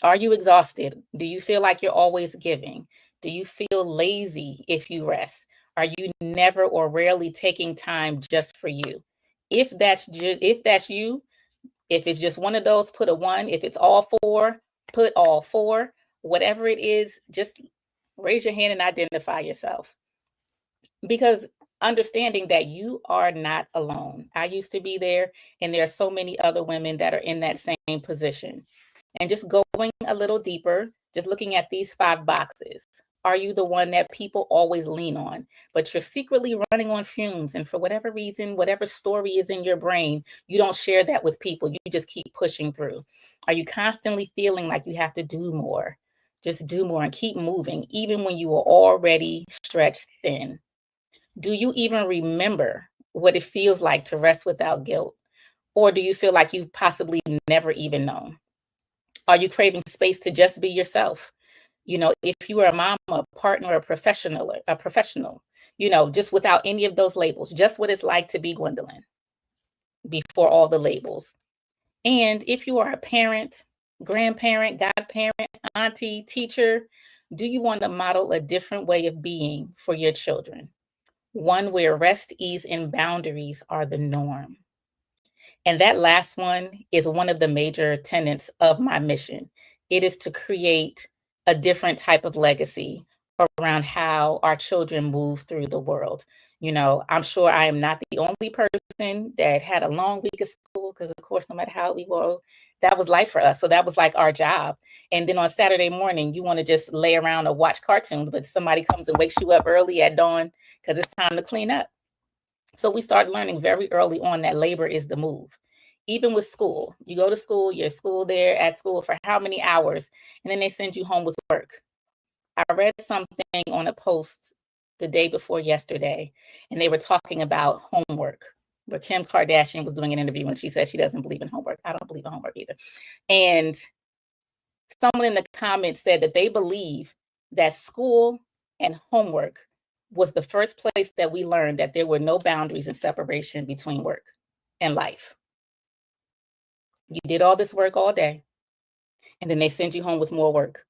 Are you exhausted? Do you feel like you're always giving? Do you feel lazy if you rest? Are you never or rarely taking time just for you? If that's you, if it's just one of those, put a 1. If it's all 4, put all 4, whatever it is, just raise your hand and identify yourself. Because understanding that you are not alone. I used to be there, and there are so many other women that are in that same position. And just going a little deeper, just looking at these 5 boxes. Are you the one that people always lean on, but you're secretly running on fumes? And for whatever reason, whatever story is in your brain, you don't share that with people. You just keep pushing through. Are you constantly feeling like you have to do more? Just do more and keep moving, even when you are already stretched thin. Do you even remember what it feels like to rest without guilt? Or do you feel like you've possibly never even known? Are you craving space to just be yourself? You know, if you are a mom, a partner, a professional, you know, just without any of those labels, just what it's like to be Gwendolyn before all the labels. And if you are a parent, grandparent, godparent, auntie, teacher, do you want to model a different way of being for your children? One where rest, ease, and boundaries are the norm. And that last one is one of the major tenets of my mission. It is to create a different type of legacy around how our children move through the world. You know, I'm sure I am not the only person that had a long week of school, because of course, no matter how we were, that was life for us. So that was like our job. And then on Saturday morning, you want to just lay around or watch cartoons, but somebody comes and wakes you up early at dawn because it's time to clean up. So we started learning very early on that labor is the move. Even with school, you go to school, you're there at school for how many hours, and then they send you home with work. I read something on a post the day before yesterday, and they were talking about homework, where Kim Kardashian was doing an interview and she said she doesn't believe in homework. I don't believe in homework either. And someone in the comments said that they believe that school and homework was the first place that we learned that there were no boundaries and separation between work and life. You did all this work all day, and then they send you home with more work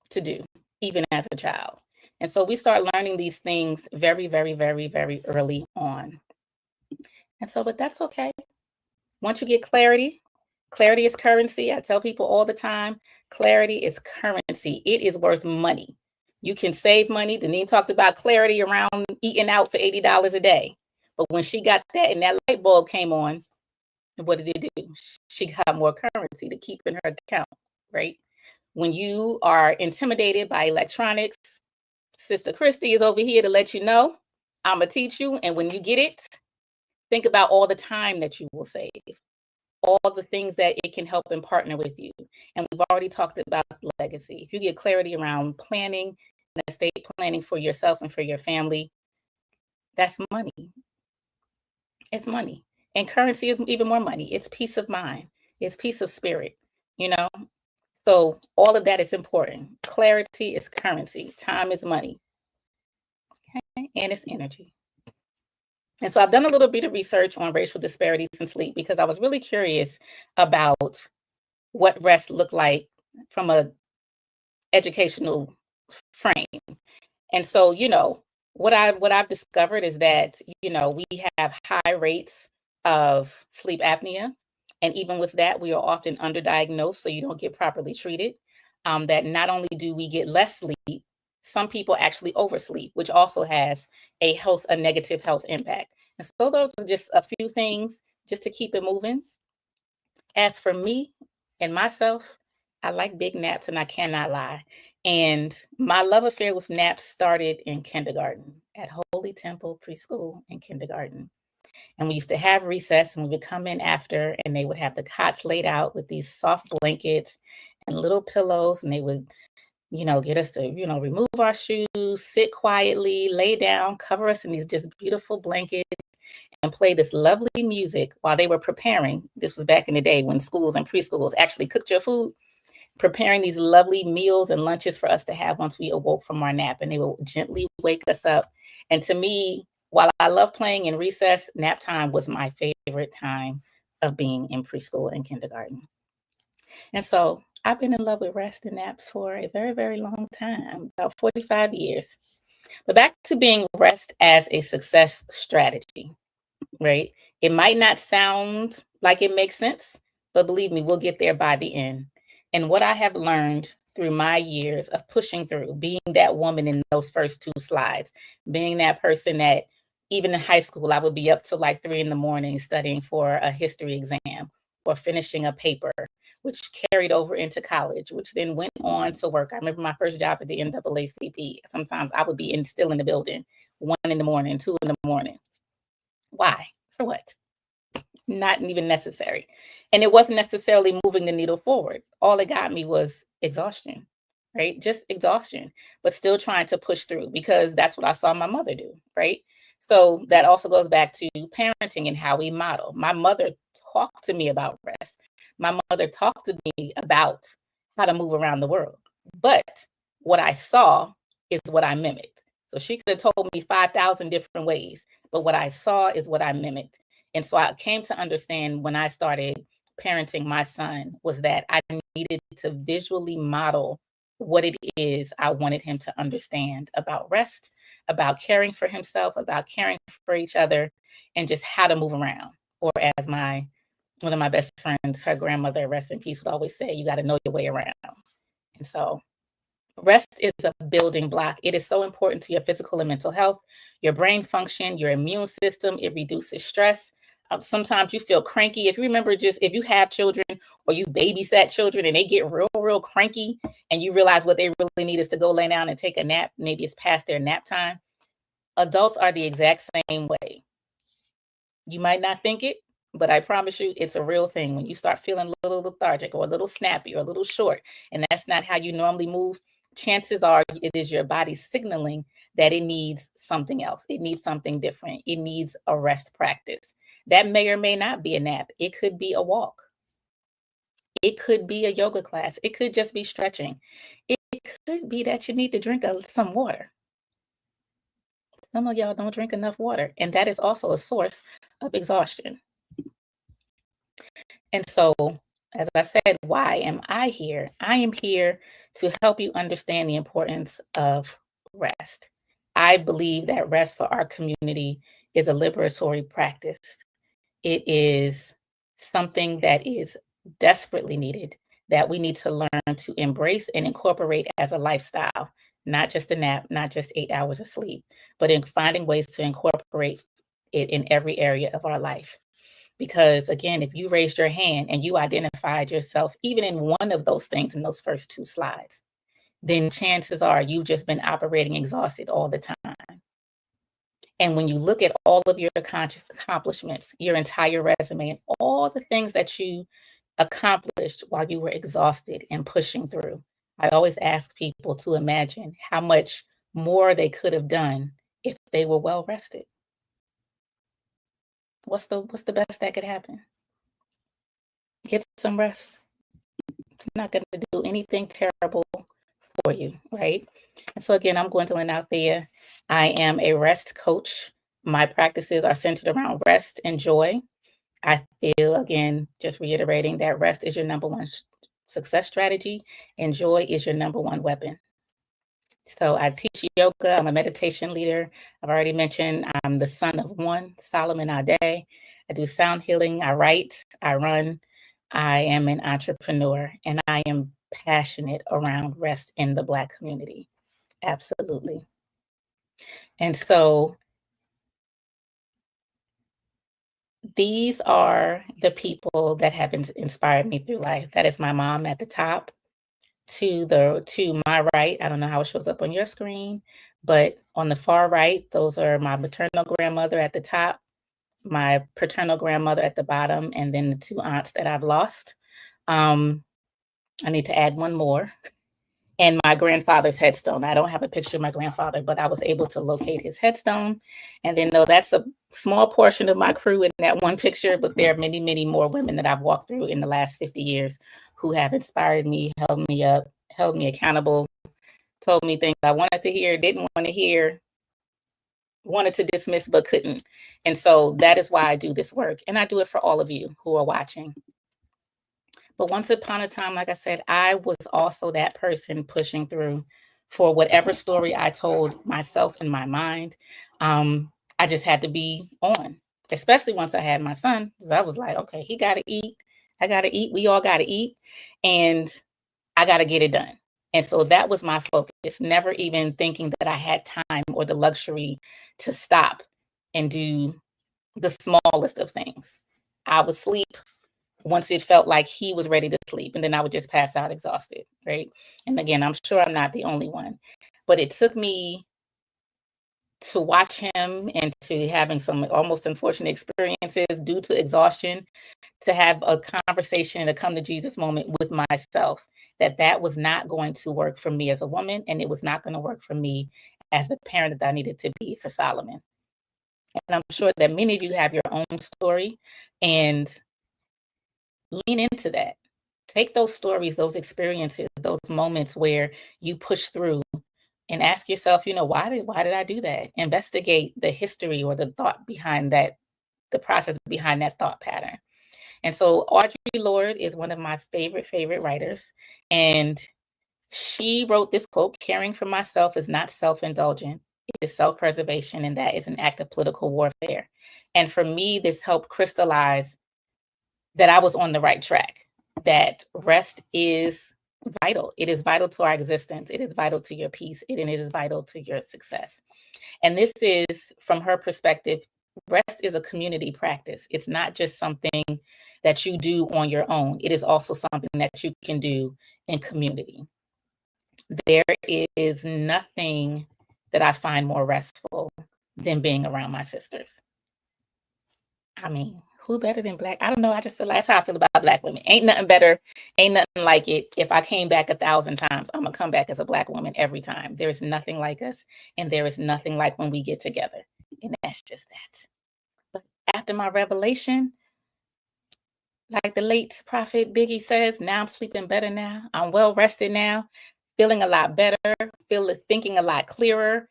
to do, even as a child. And so we start learning these things very, very, very, very early on. And so, but that's okay. Once you get clarity, clarity is currency. I tell people all the time, clarity is currency. It is worth money. You can save money. Deneen talked about clarity around eating out for $80 a day. But when she got that and that light bulb came on, what did it do? She got more currency to keep in her account, right? When you are intimidated by electronics, Sister Christy is over here to let you know, I'm going to teach you. And when you get it, think about all the time that you will save, all the things that it can help and partner with you. And we've already talked about legacy. If you get clarity around planning and estate planning for yourself and for your family, that's money. It's money. And currency is even more money. It's peace of mind. It's peace of spirit, you know? So all of that is important. Clarity is currency. Time is money. Okay? And it's energy. And so I've done a little bit of research on racial disparities in sleep because I was really curious about what rest looked like from a educational frame. And so, you know, what I've discovered is that, you know, we have high rates of sleep apnea. And even with that, we are often underdiagnosed, so you don't get properly treated. That not only do we get less sleep, some people actually oversleep, which also has a negative health impact. And so those are just a few things just to keep it moving. As for me and myself, I like big naps and I cannot lie. And my love affair with naps started in kindergarten at Holy Temple Preschool and kindergarten. And we used to have recess and we would come in after and they would have the cots laid out with these soft blankets and little pillows. And they would, you know, get us to, you know, remove our shoes, sit quietly, lay down, cover us in these just beautiful blankets and play this lovely music while they were preparing. This was back in the day when schools and preschools actually cooked your food, preparing these lovely meals and lunches for us to have once we awoke from our nap. And they would gently wake us up. And to me, while I love playing in recess, nap time was my favorite time of being in preschool and kindergarten. And so I've been in love with rest and naps for a very, very long time, about 45 years. But back to being rest as a success strategy, right? It might not sound like it makes sense, but believe me, we'll get there by the end. And what I have learned through my years of pushing through, being that woman in those first 2 slides, being that person that even in high school, I would be up till like 3 a.m. studying for a history exam or finishing a paper, which carried over into college, which then went on to work. I remember my first job at the NAACP. Sometimes I would be still in the building, 1 a.m, 2 a.m. Why? For what? Not even necessary. And it wasn't necessarily moving the needle forward. All it got me was exhaustion, right? Just exhaustion, but still trying to push through because that's what I saw my mother do, right? So that also goes back to parenting and how we model. My mother talked to me about rest. My mother talked to me about how to move around the world. But what I saw is what I mimicked. So she could have told me 5,000 different ways, but what I saw is what I mimicked. And so I came to understand when I started parenting my son was that I needed to visually model what it is I wanted him to understand about rest, about caring for himself, about caring for each other, and just how to move around. Or as one of my best friends, her grandmother, rest in peace, would always say, you got to know your way around. And so rest is a building block. It is so important to your physical and mental health, your brain function, your immune system. It reduces stress. Sometimes you feel cranky. If you remember, if you have children or you babysat children and they get real cranky and you realize what they really need is to go lay down and take a nap, maybe it's past their nap time. Adults are the exact same way. You might not think it, but I promise you it's a real thing. When you start feeling a little lethargic or a little snappy or a little short, and that's not how you normally move, chances are it is your body signaling that it needs something else. It needs something different. It needs a rest practice. That may or may not be a nap. It could be a walk. It could be a yoga class. It could just be stretching. It could be that you need to drink some water. Some of y'all don't drink enough water, and that is also a source of exhaustion. And so, as I said, why am I here? I am here to help you understand the importance of rest. I believe that rest for our community is a liberatory practice. It is something that is desperately needed, that we need to learn to embrace and incorporate as a lifestyle, not just a nap, not just 8 hours of sleep, but in finding ways to incorporate it in every area of our life. Because again, if you raised your hand and you identified yourself even in one of those things in those first 2 slides, then chances are you've just been operating exhausted all the time. And when you look at all of your accomplishments, your entire resume, and all the things that you accomplished while you were exhausted and pushing through, I always ask people to imagine how much more they could have done if they were well rested. What's the best that could happen? Get some rest. It's not going to do anything terrible for you, right? And so again, I'm Gwendolyn out there. I am a rest coach. My practices are centered around rest and joy. I feel, again, just reiterating that rest is your number one success strategy and joy is your number one weapon. So I teach yoga. I'm a meditation leader. I've already mentioned I'm the son of one, Solomon Ade. I do sound healing. I write. I run. I am an entrepreneur, and I am passionate around rest in the Black community. Absolutely. And so these are the people that have inspired me through life. That is my mom at the top. To my right, I don't know how it shows up on your screen, but on the far right, those are my maternal grandmother at the top, my paternal grandmother at the bottom, and then the 2 aunts that I've lost. I need to add one more. And my grandfather's headstone. I don't have a picture of my grandfather, but I was able to locate his headstone. And then, though that's a small portion of my crew in that one picture, but there are many, many more women that I've walked through in the last 50 years who have inspired me, held me up, held me accountable, told me things I wanted to hear, didn't want to hear, wanted to dismiss, but couldn't. And so that is why I do this work. And I do it for all of you who are watching. But once upon a time, like I said, I was also that person pushing through for whatever story I told myself in my mind. I just had to be on, especially once I had my son, because I was like, okay, he got to eat. I got to eat. We all got to eat. And I got to get it done. And so that was my focus, never even thinking that I had time or the luxury to stop and do the smallest of things. I would sleep once it felt like he was ready to sleep, and then I would just pass out exhausted, right? And again, I'm sure I'm not the only one, but it took me to watch him and to having some almost unfortunate experiences due to exhaustion, to have a conversation and a come to Jesus moment with myself, that was not going to work for me as a woman, and it was not going to work for me as the parent that I needed to be for Solomon. And I'm sure that many of you have your own story, and lean into that. Take those stories, those experiences, those moments where you push through, and ask yourself, why did I do that? Investigate the history or the thought behind that, the process behind that thought pattern. And so Audre Lorde is one of my favorite writers. And she wrote this quote: caring for myself is not self-indulgent, it is self-preservation, and that is an act of political warfare. And for me, this helped crystallize that I was on the right track, that rest is vital. It is vital to our existence. It is vital to your peace. It is vital to your success. And this is, from her perspective, rest is a community practice. It's not just something that you do on your own. It is also something that you can do in community. There is nothing that I find more restful than being around my sisters. I mean, who better than Black? I don't know. I just feel like that's how I feel about Black women. Ain't nothing better. Ain't nothing like it. If I came back 1,000 times, I'm going to come back as a Black woman every time. There is nothing like us. And there is nothing like when we get together. And that's just that. But after my revelation, like the late prophet Biggie says, now I'm sleeping better now. I'm well rested now, feeling a lot better, thinking a lot clearer.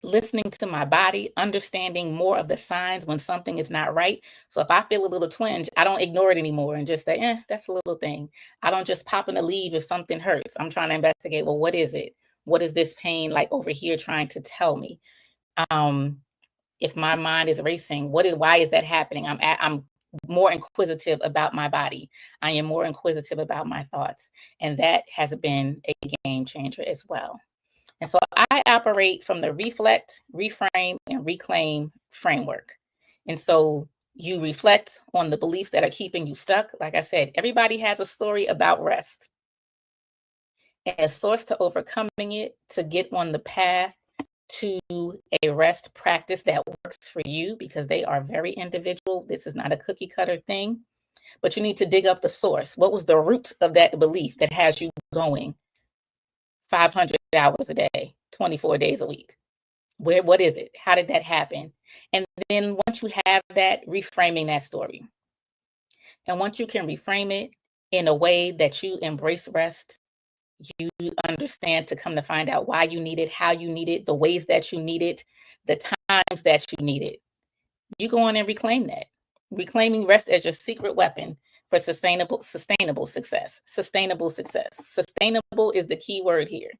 Listening to my body, understanding more of the signs when something is not right. So if I feel a little twinge, I don't ignore it anymore and just say, that's a little thing. I don't just pop in a leave if something hurts. I'm trying to investigate, well, what is it? What is this pain like over here trying to tell me? If my mind is racing, why is that happening? I'm more inquisitive about my body. I am more inquisitive about my thoughts. And that has been a game changer as well. And so I operate from the reflect, reframe, and reclaim framework. And so you reflect on the beliefs that are keeping you stuck. Like I said, everybody has a story about rest. And a source to overcoming it, to get on the path to a rest practice that works for you, because they are very individual. This is not a cookie cutter thing, but you need to dig up the source. What was the root of that belief that has you going 500 hours a day, 24 days a week? What is it? How did that happen? And then once you have that, reframing that story. And once you can reframe it in a way that you embrace rest, you understand to come to find out why you need it, how you need it, the ways that you need it, the times that you need it. You go on and reclaim that. Reclaiming rest as your secret weapon for sustainable success. Sustainable success. Sustainable is the key word here.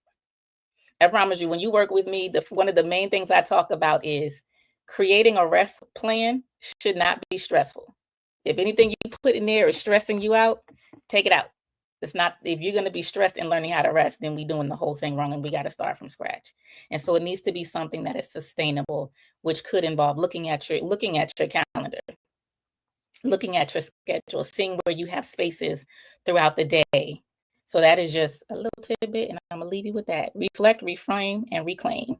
I promise you, when you work with me, one of the main things I talk about is creating a rest plan should not be stressful. If anything you put in there is stressing you out, take it out. It's not, if you're going to be stressed in learning how to rest, then we're doing the whole thing wrong and we got to start from scratch. And so it needs to be something that is sustainable, which could involve looking at your calendar, looking at your schedule, seeing where you have spaces throughout the day. So that is just a little tidbit, and I'm going to leave you with that. Reflect, reframe, and reclaim.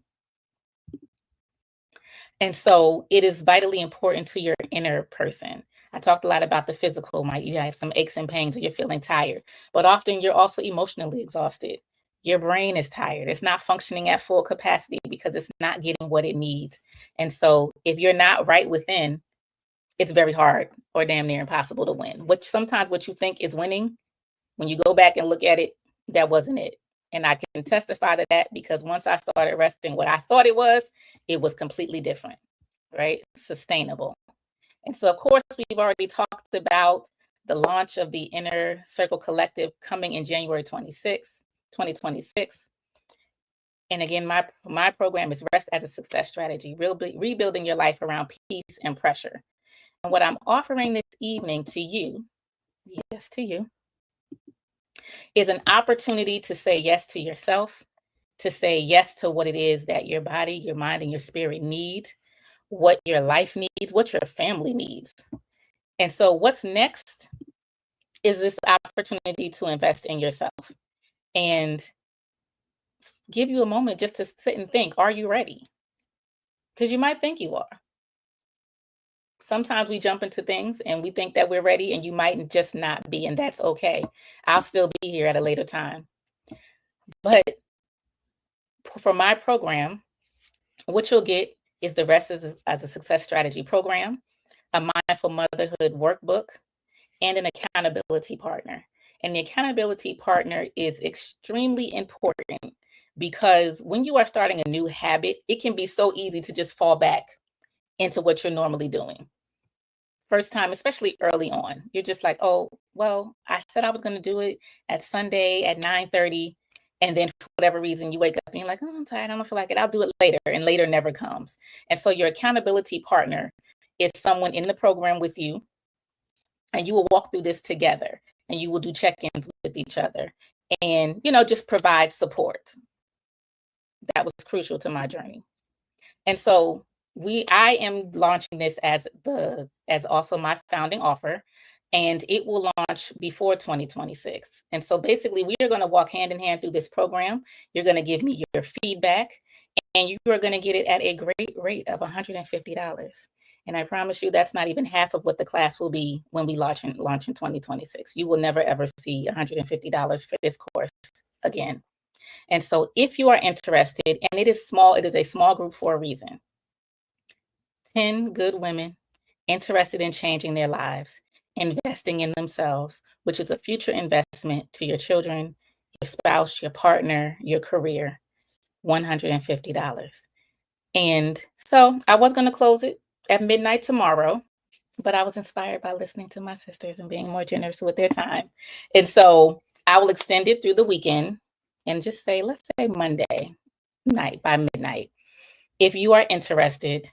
And so it is vitally important to your inner person. I talked a lot about the physical. You have some aches and pains, or you're feeling tired, but often you're also emotionally exhausted. Your brain is tired. It's not functioning at full capacity because it's not getting what it needs. And so if you're not right within, it's very hard or damn near impossible to win. Sometimes what you think is winning, when you go back and look at it, that wasn't it. And I can testify to that because once I started resting, what I thought it was completely different, right? Sustainable. And so, of course, we've already talked about the launch of the Inner Circle Collective coming in January 2026. And again, my program is Rest as a Success Strategy, rebuilding your life around peace and pressure. And what I'm offering this evening to you, yes, to you, is an opportunity to say yes to yourself, to say yes to what it is that your body, your mind, and your spirit need, what your life needs, what your family needs. And so what's next is this opportunity to invest in yourself and give you a moment just to sit and think, are you ready? Because you might think you are. Sometimes we jump into things and we think that we're ready, and you might just not be, and that's okay. I'll still be here at a later time. But for my program, what you'll get is the rest as a success strategy program, a mindful motherhood workbook, and an accountability partner. And the accountability partner is extremely important because when you are starting a new habit, it can be so easy to just fall back into what you're normally doing. First time, especially early on, you're just like, oh, well, I said I was going to do it at Sunday at 9:30. And then for whatever reason, you wake up and you're like, oh, I'm tired. I don't feel like it. I'll do it later. And later never comes. And so your accountability partner is someone in the program with you. And you will walk through this together, and you will do check-ins with each other and, just provide support. That was crucial to my journey. And so I am launching this as also my founding offer, and it will launch before 2026. And so basically we are going to walk hand in hand through this program. You're going to give me your feedback, and you are going to get it at a great rate of $150. And I promise you that's not even half of what the class will be when we launch in 2026. You will never, ever see $150 for this course again. And so if you are interested, and it is a small group for a reason. 10 good women interested in changing their lives, investing in themselves, which is a future investment to your children, your spouse, your partner, your career, $150. And so I was going to close it at midnight tomorrow, but I was inspired by listening to my sisters and being more generous with their time. And so I will extend it through the weekend and just say, let's say Monday night by midnight. If you are interested,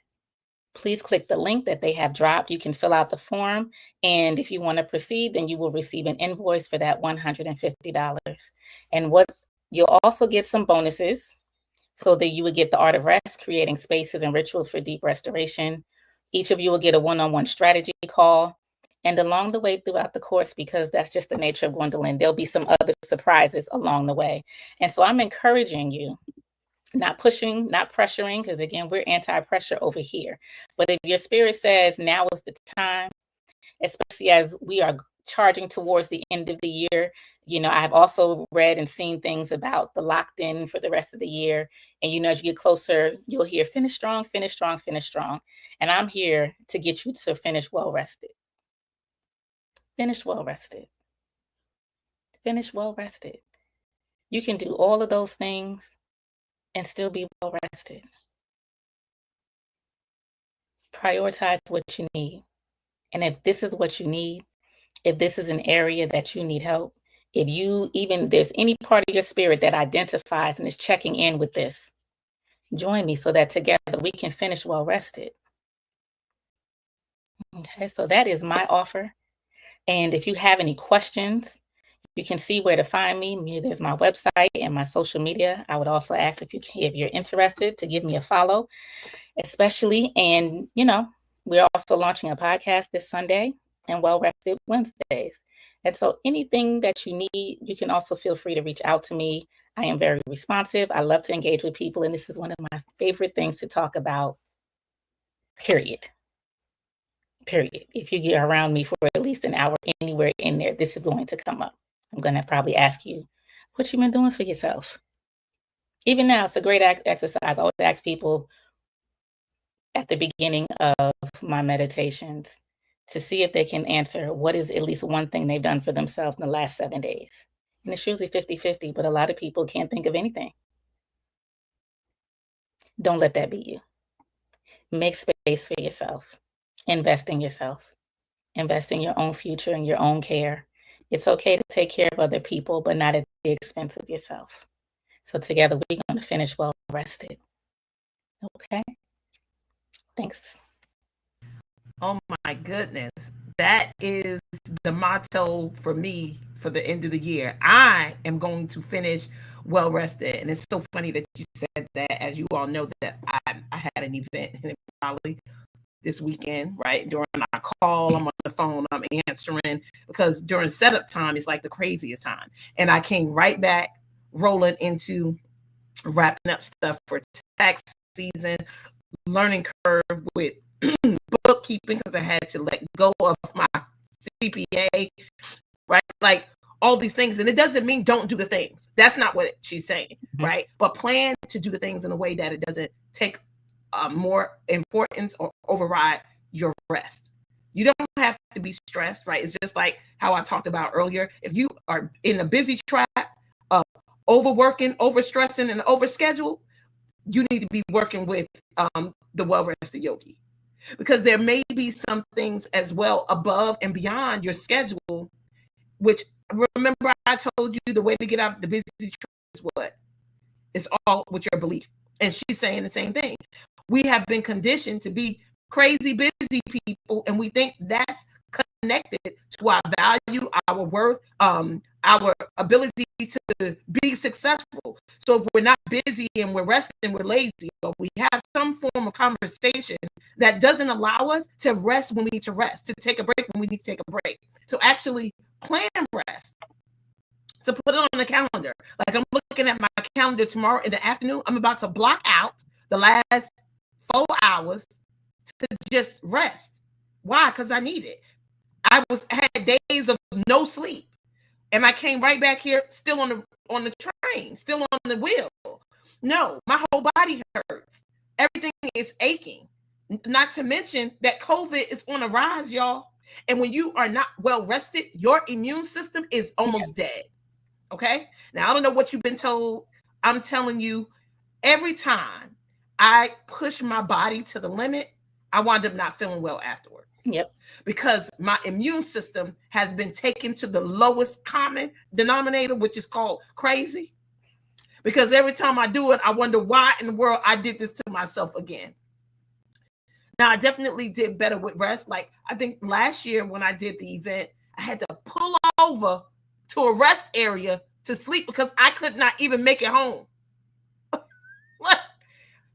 please click the link that they have dropped. You can fill out the form. And if you want to proceed, then you will receive an invoice for that $150. And what you'll also get some bonuses, so that you would get the art of rest, creating spaces and rituals for deep restoration. Each of you will get a one-on-one strategy call. And along the way throughout the course, because that's just the nature of Gwendolyn, there'll be some other surprises along the way. And so I'm encouraging you, not pushing, not pressuring, because again, we're anti-pressure over here. But if your spirit says now is the time, especially as we are charging towards the end of the year, I've also read and seen things about the locked in for the rest of the year. And, as you get closer, you'll hear finish strong, finish strong, finish strong. And I'm here to get you to finish well rested. Finish well rested. Finish well rested. You can do all of those things and still be well rested. Prioritize what you need. And if this is what you need, if this is an area that you need help, if there's any part of your spirit that identifies and is checking in with this, join me so that together we can finish well rested. Okay, so that is my offer. And if you have any questions, you can see where to find me. There's my website and my social media. I would also ask if you're interested to give me a follow, especially. And, we're also launching a podcast this Sunday and Well Rested Wednesdays. And so anything that you need, you can also feel free to reach out to me. I am very responsive. I love to engage with people. And this is one of my favorite things to talk about, period. If you get around me for at least an hour anywhere in there, this is going to come up. I'm going to probably ask you, what you been doing for yourself? Even now, it's a great exercise. I always ask people at the beginning of my meditations to see if they can answer what is at least one thing they've done for themselves in the last 7 days. And it's usually 50-50, but a lot of people can't think of anything. Don't let that be you. Make space for yourself. Invest in yourself. Invest in your own future and your own care. It's okay to take care of other people, but not at the expense of yourself. So together, we're going to finish well rested. Okay? Thanks. Oh my goodness. That is the motto for me for the end of the year. I am going to finish well rested. And it's so funny that you said that. As you all know, that I had an event in Raleigh this weekend, right? During our call, I'm on the phone, I'm answering, because during setup time, it's like the craziest time. And I came right back rolling into wrapping up stuff for tax season, learning curve with bookkeeping, because I had to let go of my CPA, right? Like all these things. And it doesn't mean don't do the things. That's not what she's saying, right? But plan to do the things in a way that it doesn't take more importance or override your rest. You don't have to be stressed, right? It's just like how I talked about earlier. If you are in a busy trap of overworking, overstressing, and overscheduled, you need to be working with the well-rested yogi, because there may be some things as well above and beyond your schedule, which, remember, I told you the way to get out of the busy trap is what? It's all with your belief. And she's saying the same thing. We have been conditioned to be crazy busy people, and we think that's connected to our value, our worth, our ability to be successful. So if we're not busy and we're resting, we're lazy, or we have some form of conversation that doesn't allow us to rest when we need to rest, to take a break when we need to take a break, to actually plan rest, to put it on the calendar. Like, I'm looking at my calendar tomorrow in the afternoon. I'm about to block out the last 4 hours to just rest. Why? Because I need it. I had days of no sleep, and I came right back here, still on the train, still on the wheel. No, my whole body hurts. Everything is aching. Not to mention that COVID is on a rise, y'all. And when you are not well rested, your immune system is almost dead. Okay. Now, I don't know what you've been told. I'm telling you, every time I push my body to the limit, I wind up not feeling well afterwards. Yep. Because my immune system has been taken to the lowest common denominator, which is called crazy. Because every time I do it, I wonder why in the world I did this to myself again. Now, I definitely did better with rest. Like, I think last year when I did the event, I had to pull over to a rest area to sleep because I could not even make it home.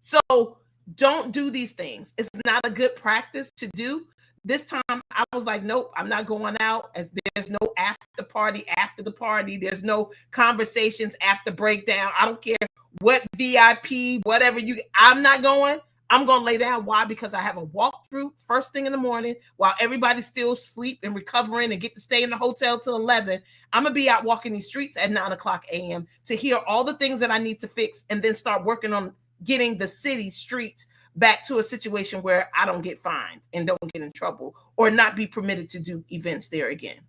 So don't do these things. It's not a good practice to do. This time I was like, nope, I'm not going out. As there's no after party after the party. There's no conversations after breakdown. I don't care what VIP, whatever I'm not going. I'm going to lay down. Why? Because I have a walkthrough first thing in the morning while everybody's still asleep and recovering and get to stay in the hotel till 11. I'm going to be out walking these streets at 9:00 a.m. to hear all the things that I need to fix and then start working on getting the city streets back to a situation where I don't get fined and don't get in trouble or not be permitted to do events there again.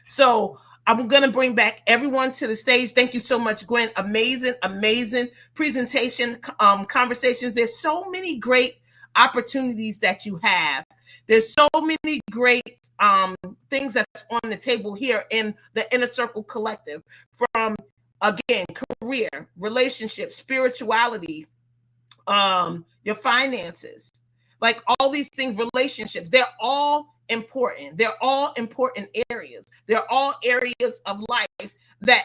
So I'm going to bring back everyone to the stage. Thank you so much, Gwen. Amazing presentation, conversations. There's so many great opportunities that you have. There's so many great things that's on the table here in the Inner Circle Collective, from, again, career, relationships, spirituality, your finances, like all these things, relationships, they're all important. They're all important areas. They're all areas of life that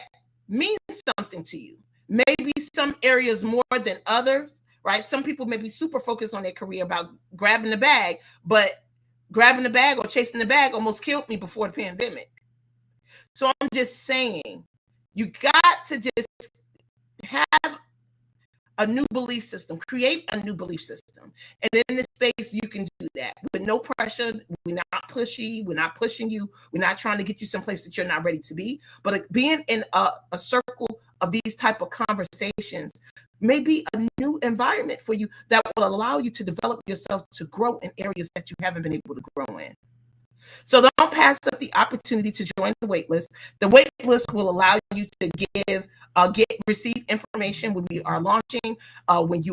mean something to you. Maybe some areas more than others, right? Some people may be super focused on their career about grabbing the bag, but grabbing the bag or chasing the bag almost killed me before the pandemic. So I'm just saying, you got to just have a new belief system, create a new belief system. And in this space, you can do that with no pressure. We're not pushy. We're not pushing you. We're not trying to get you someplace that you're not ready to be. But being in a circle of these type of conversations may be a new environment for you that will allow you to develop yourself to grow in areas that you haven't been able to grow in. So don't pass up the opportunity to join the waitlist. The waitlist will allow you to receive information when we are launching, when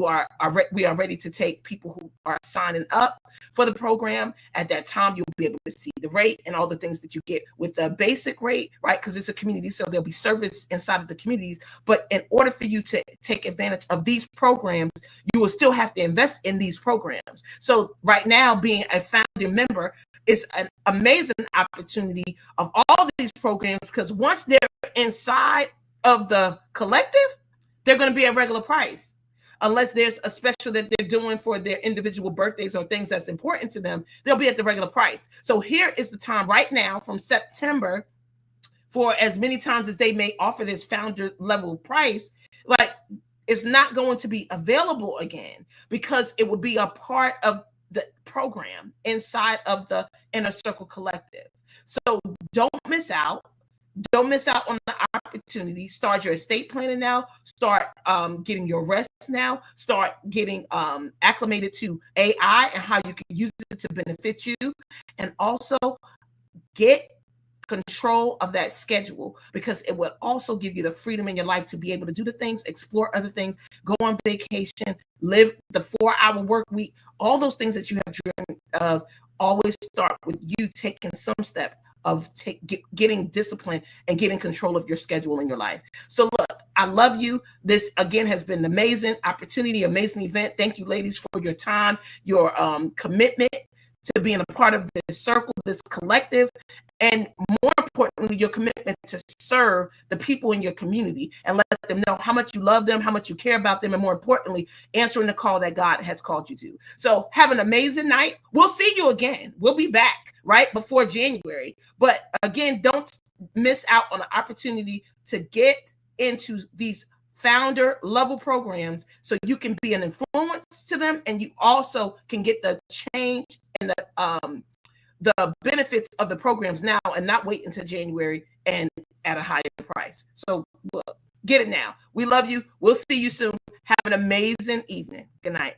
we are ready to take people who are signing up for the program. At that time, you'll be able to see the rate and all the things that you get with the basic rate, right? Because it's a community, so there'll be service inside of the communities. But in order for you to take advantage of these programs, you will still have to invest in these programs. So right now, being a founding member it's an amazing opportunity of all these programs, because once they're inside of the collective, they're going to be at regular price. Unless there's a special that they're doing for their individual birthdays or things that's important to them, they'll be at the regular price. So here is the time right now from September, for as many times as they may offer this founder level price, like, it's not going to be available again, because it will be a part of the program inside of the Inner Circle Collective. So don't miss out. Don't miss out on the opportunity. Start your estate planning now. Start getting your rest now. Start getting acclimated to AI and how you can use it to benefit you. And also get control of that schedule, because it will also give you the freedom in your life to be able to do the things, explore other things, go on vacation, live the 4-hour work week. All those things that you have dreamed of always start with you taking some step of getting discipline and getting control of your schedule in your life. So look, I love you. This again has been an amazing opportunity, amazing event. Thank you, ladies, for your time, your commitment to being a part of this circle, this collective, and more importantly, your commitment to serve the people in your community and let them know how much you love them, how much you care about them, and more importantly, answering the call that God has called you to. So have an amazing night. We'll see you again. We'll be back right before January. But again, don't miss out on the opportunity to get into these founder level programs so you can be an influence to them, and you also can get the change and the benefits of the programs now, and not wait until January and at a higher price. So look, get it now. We love you. We'll see you soon. Have an amazing evening. Good night.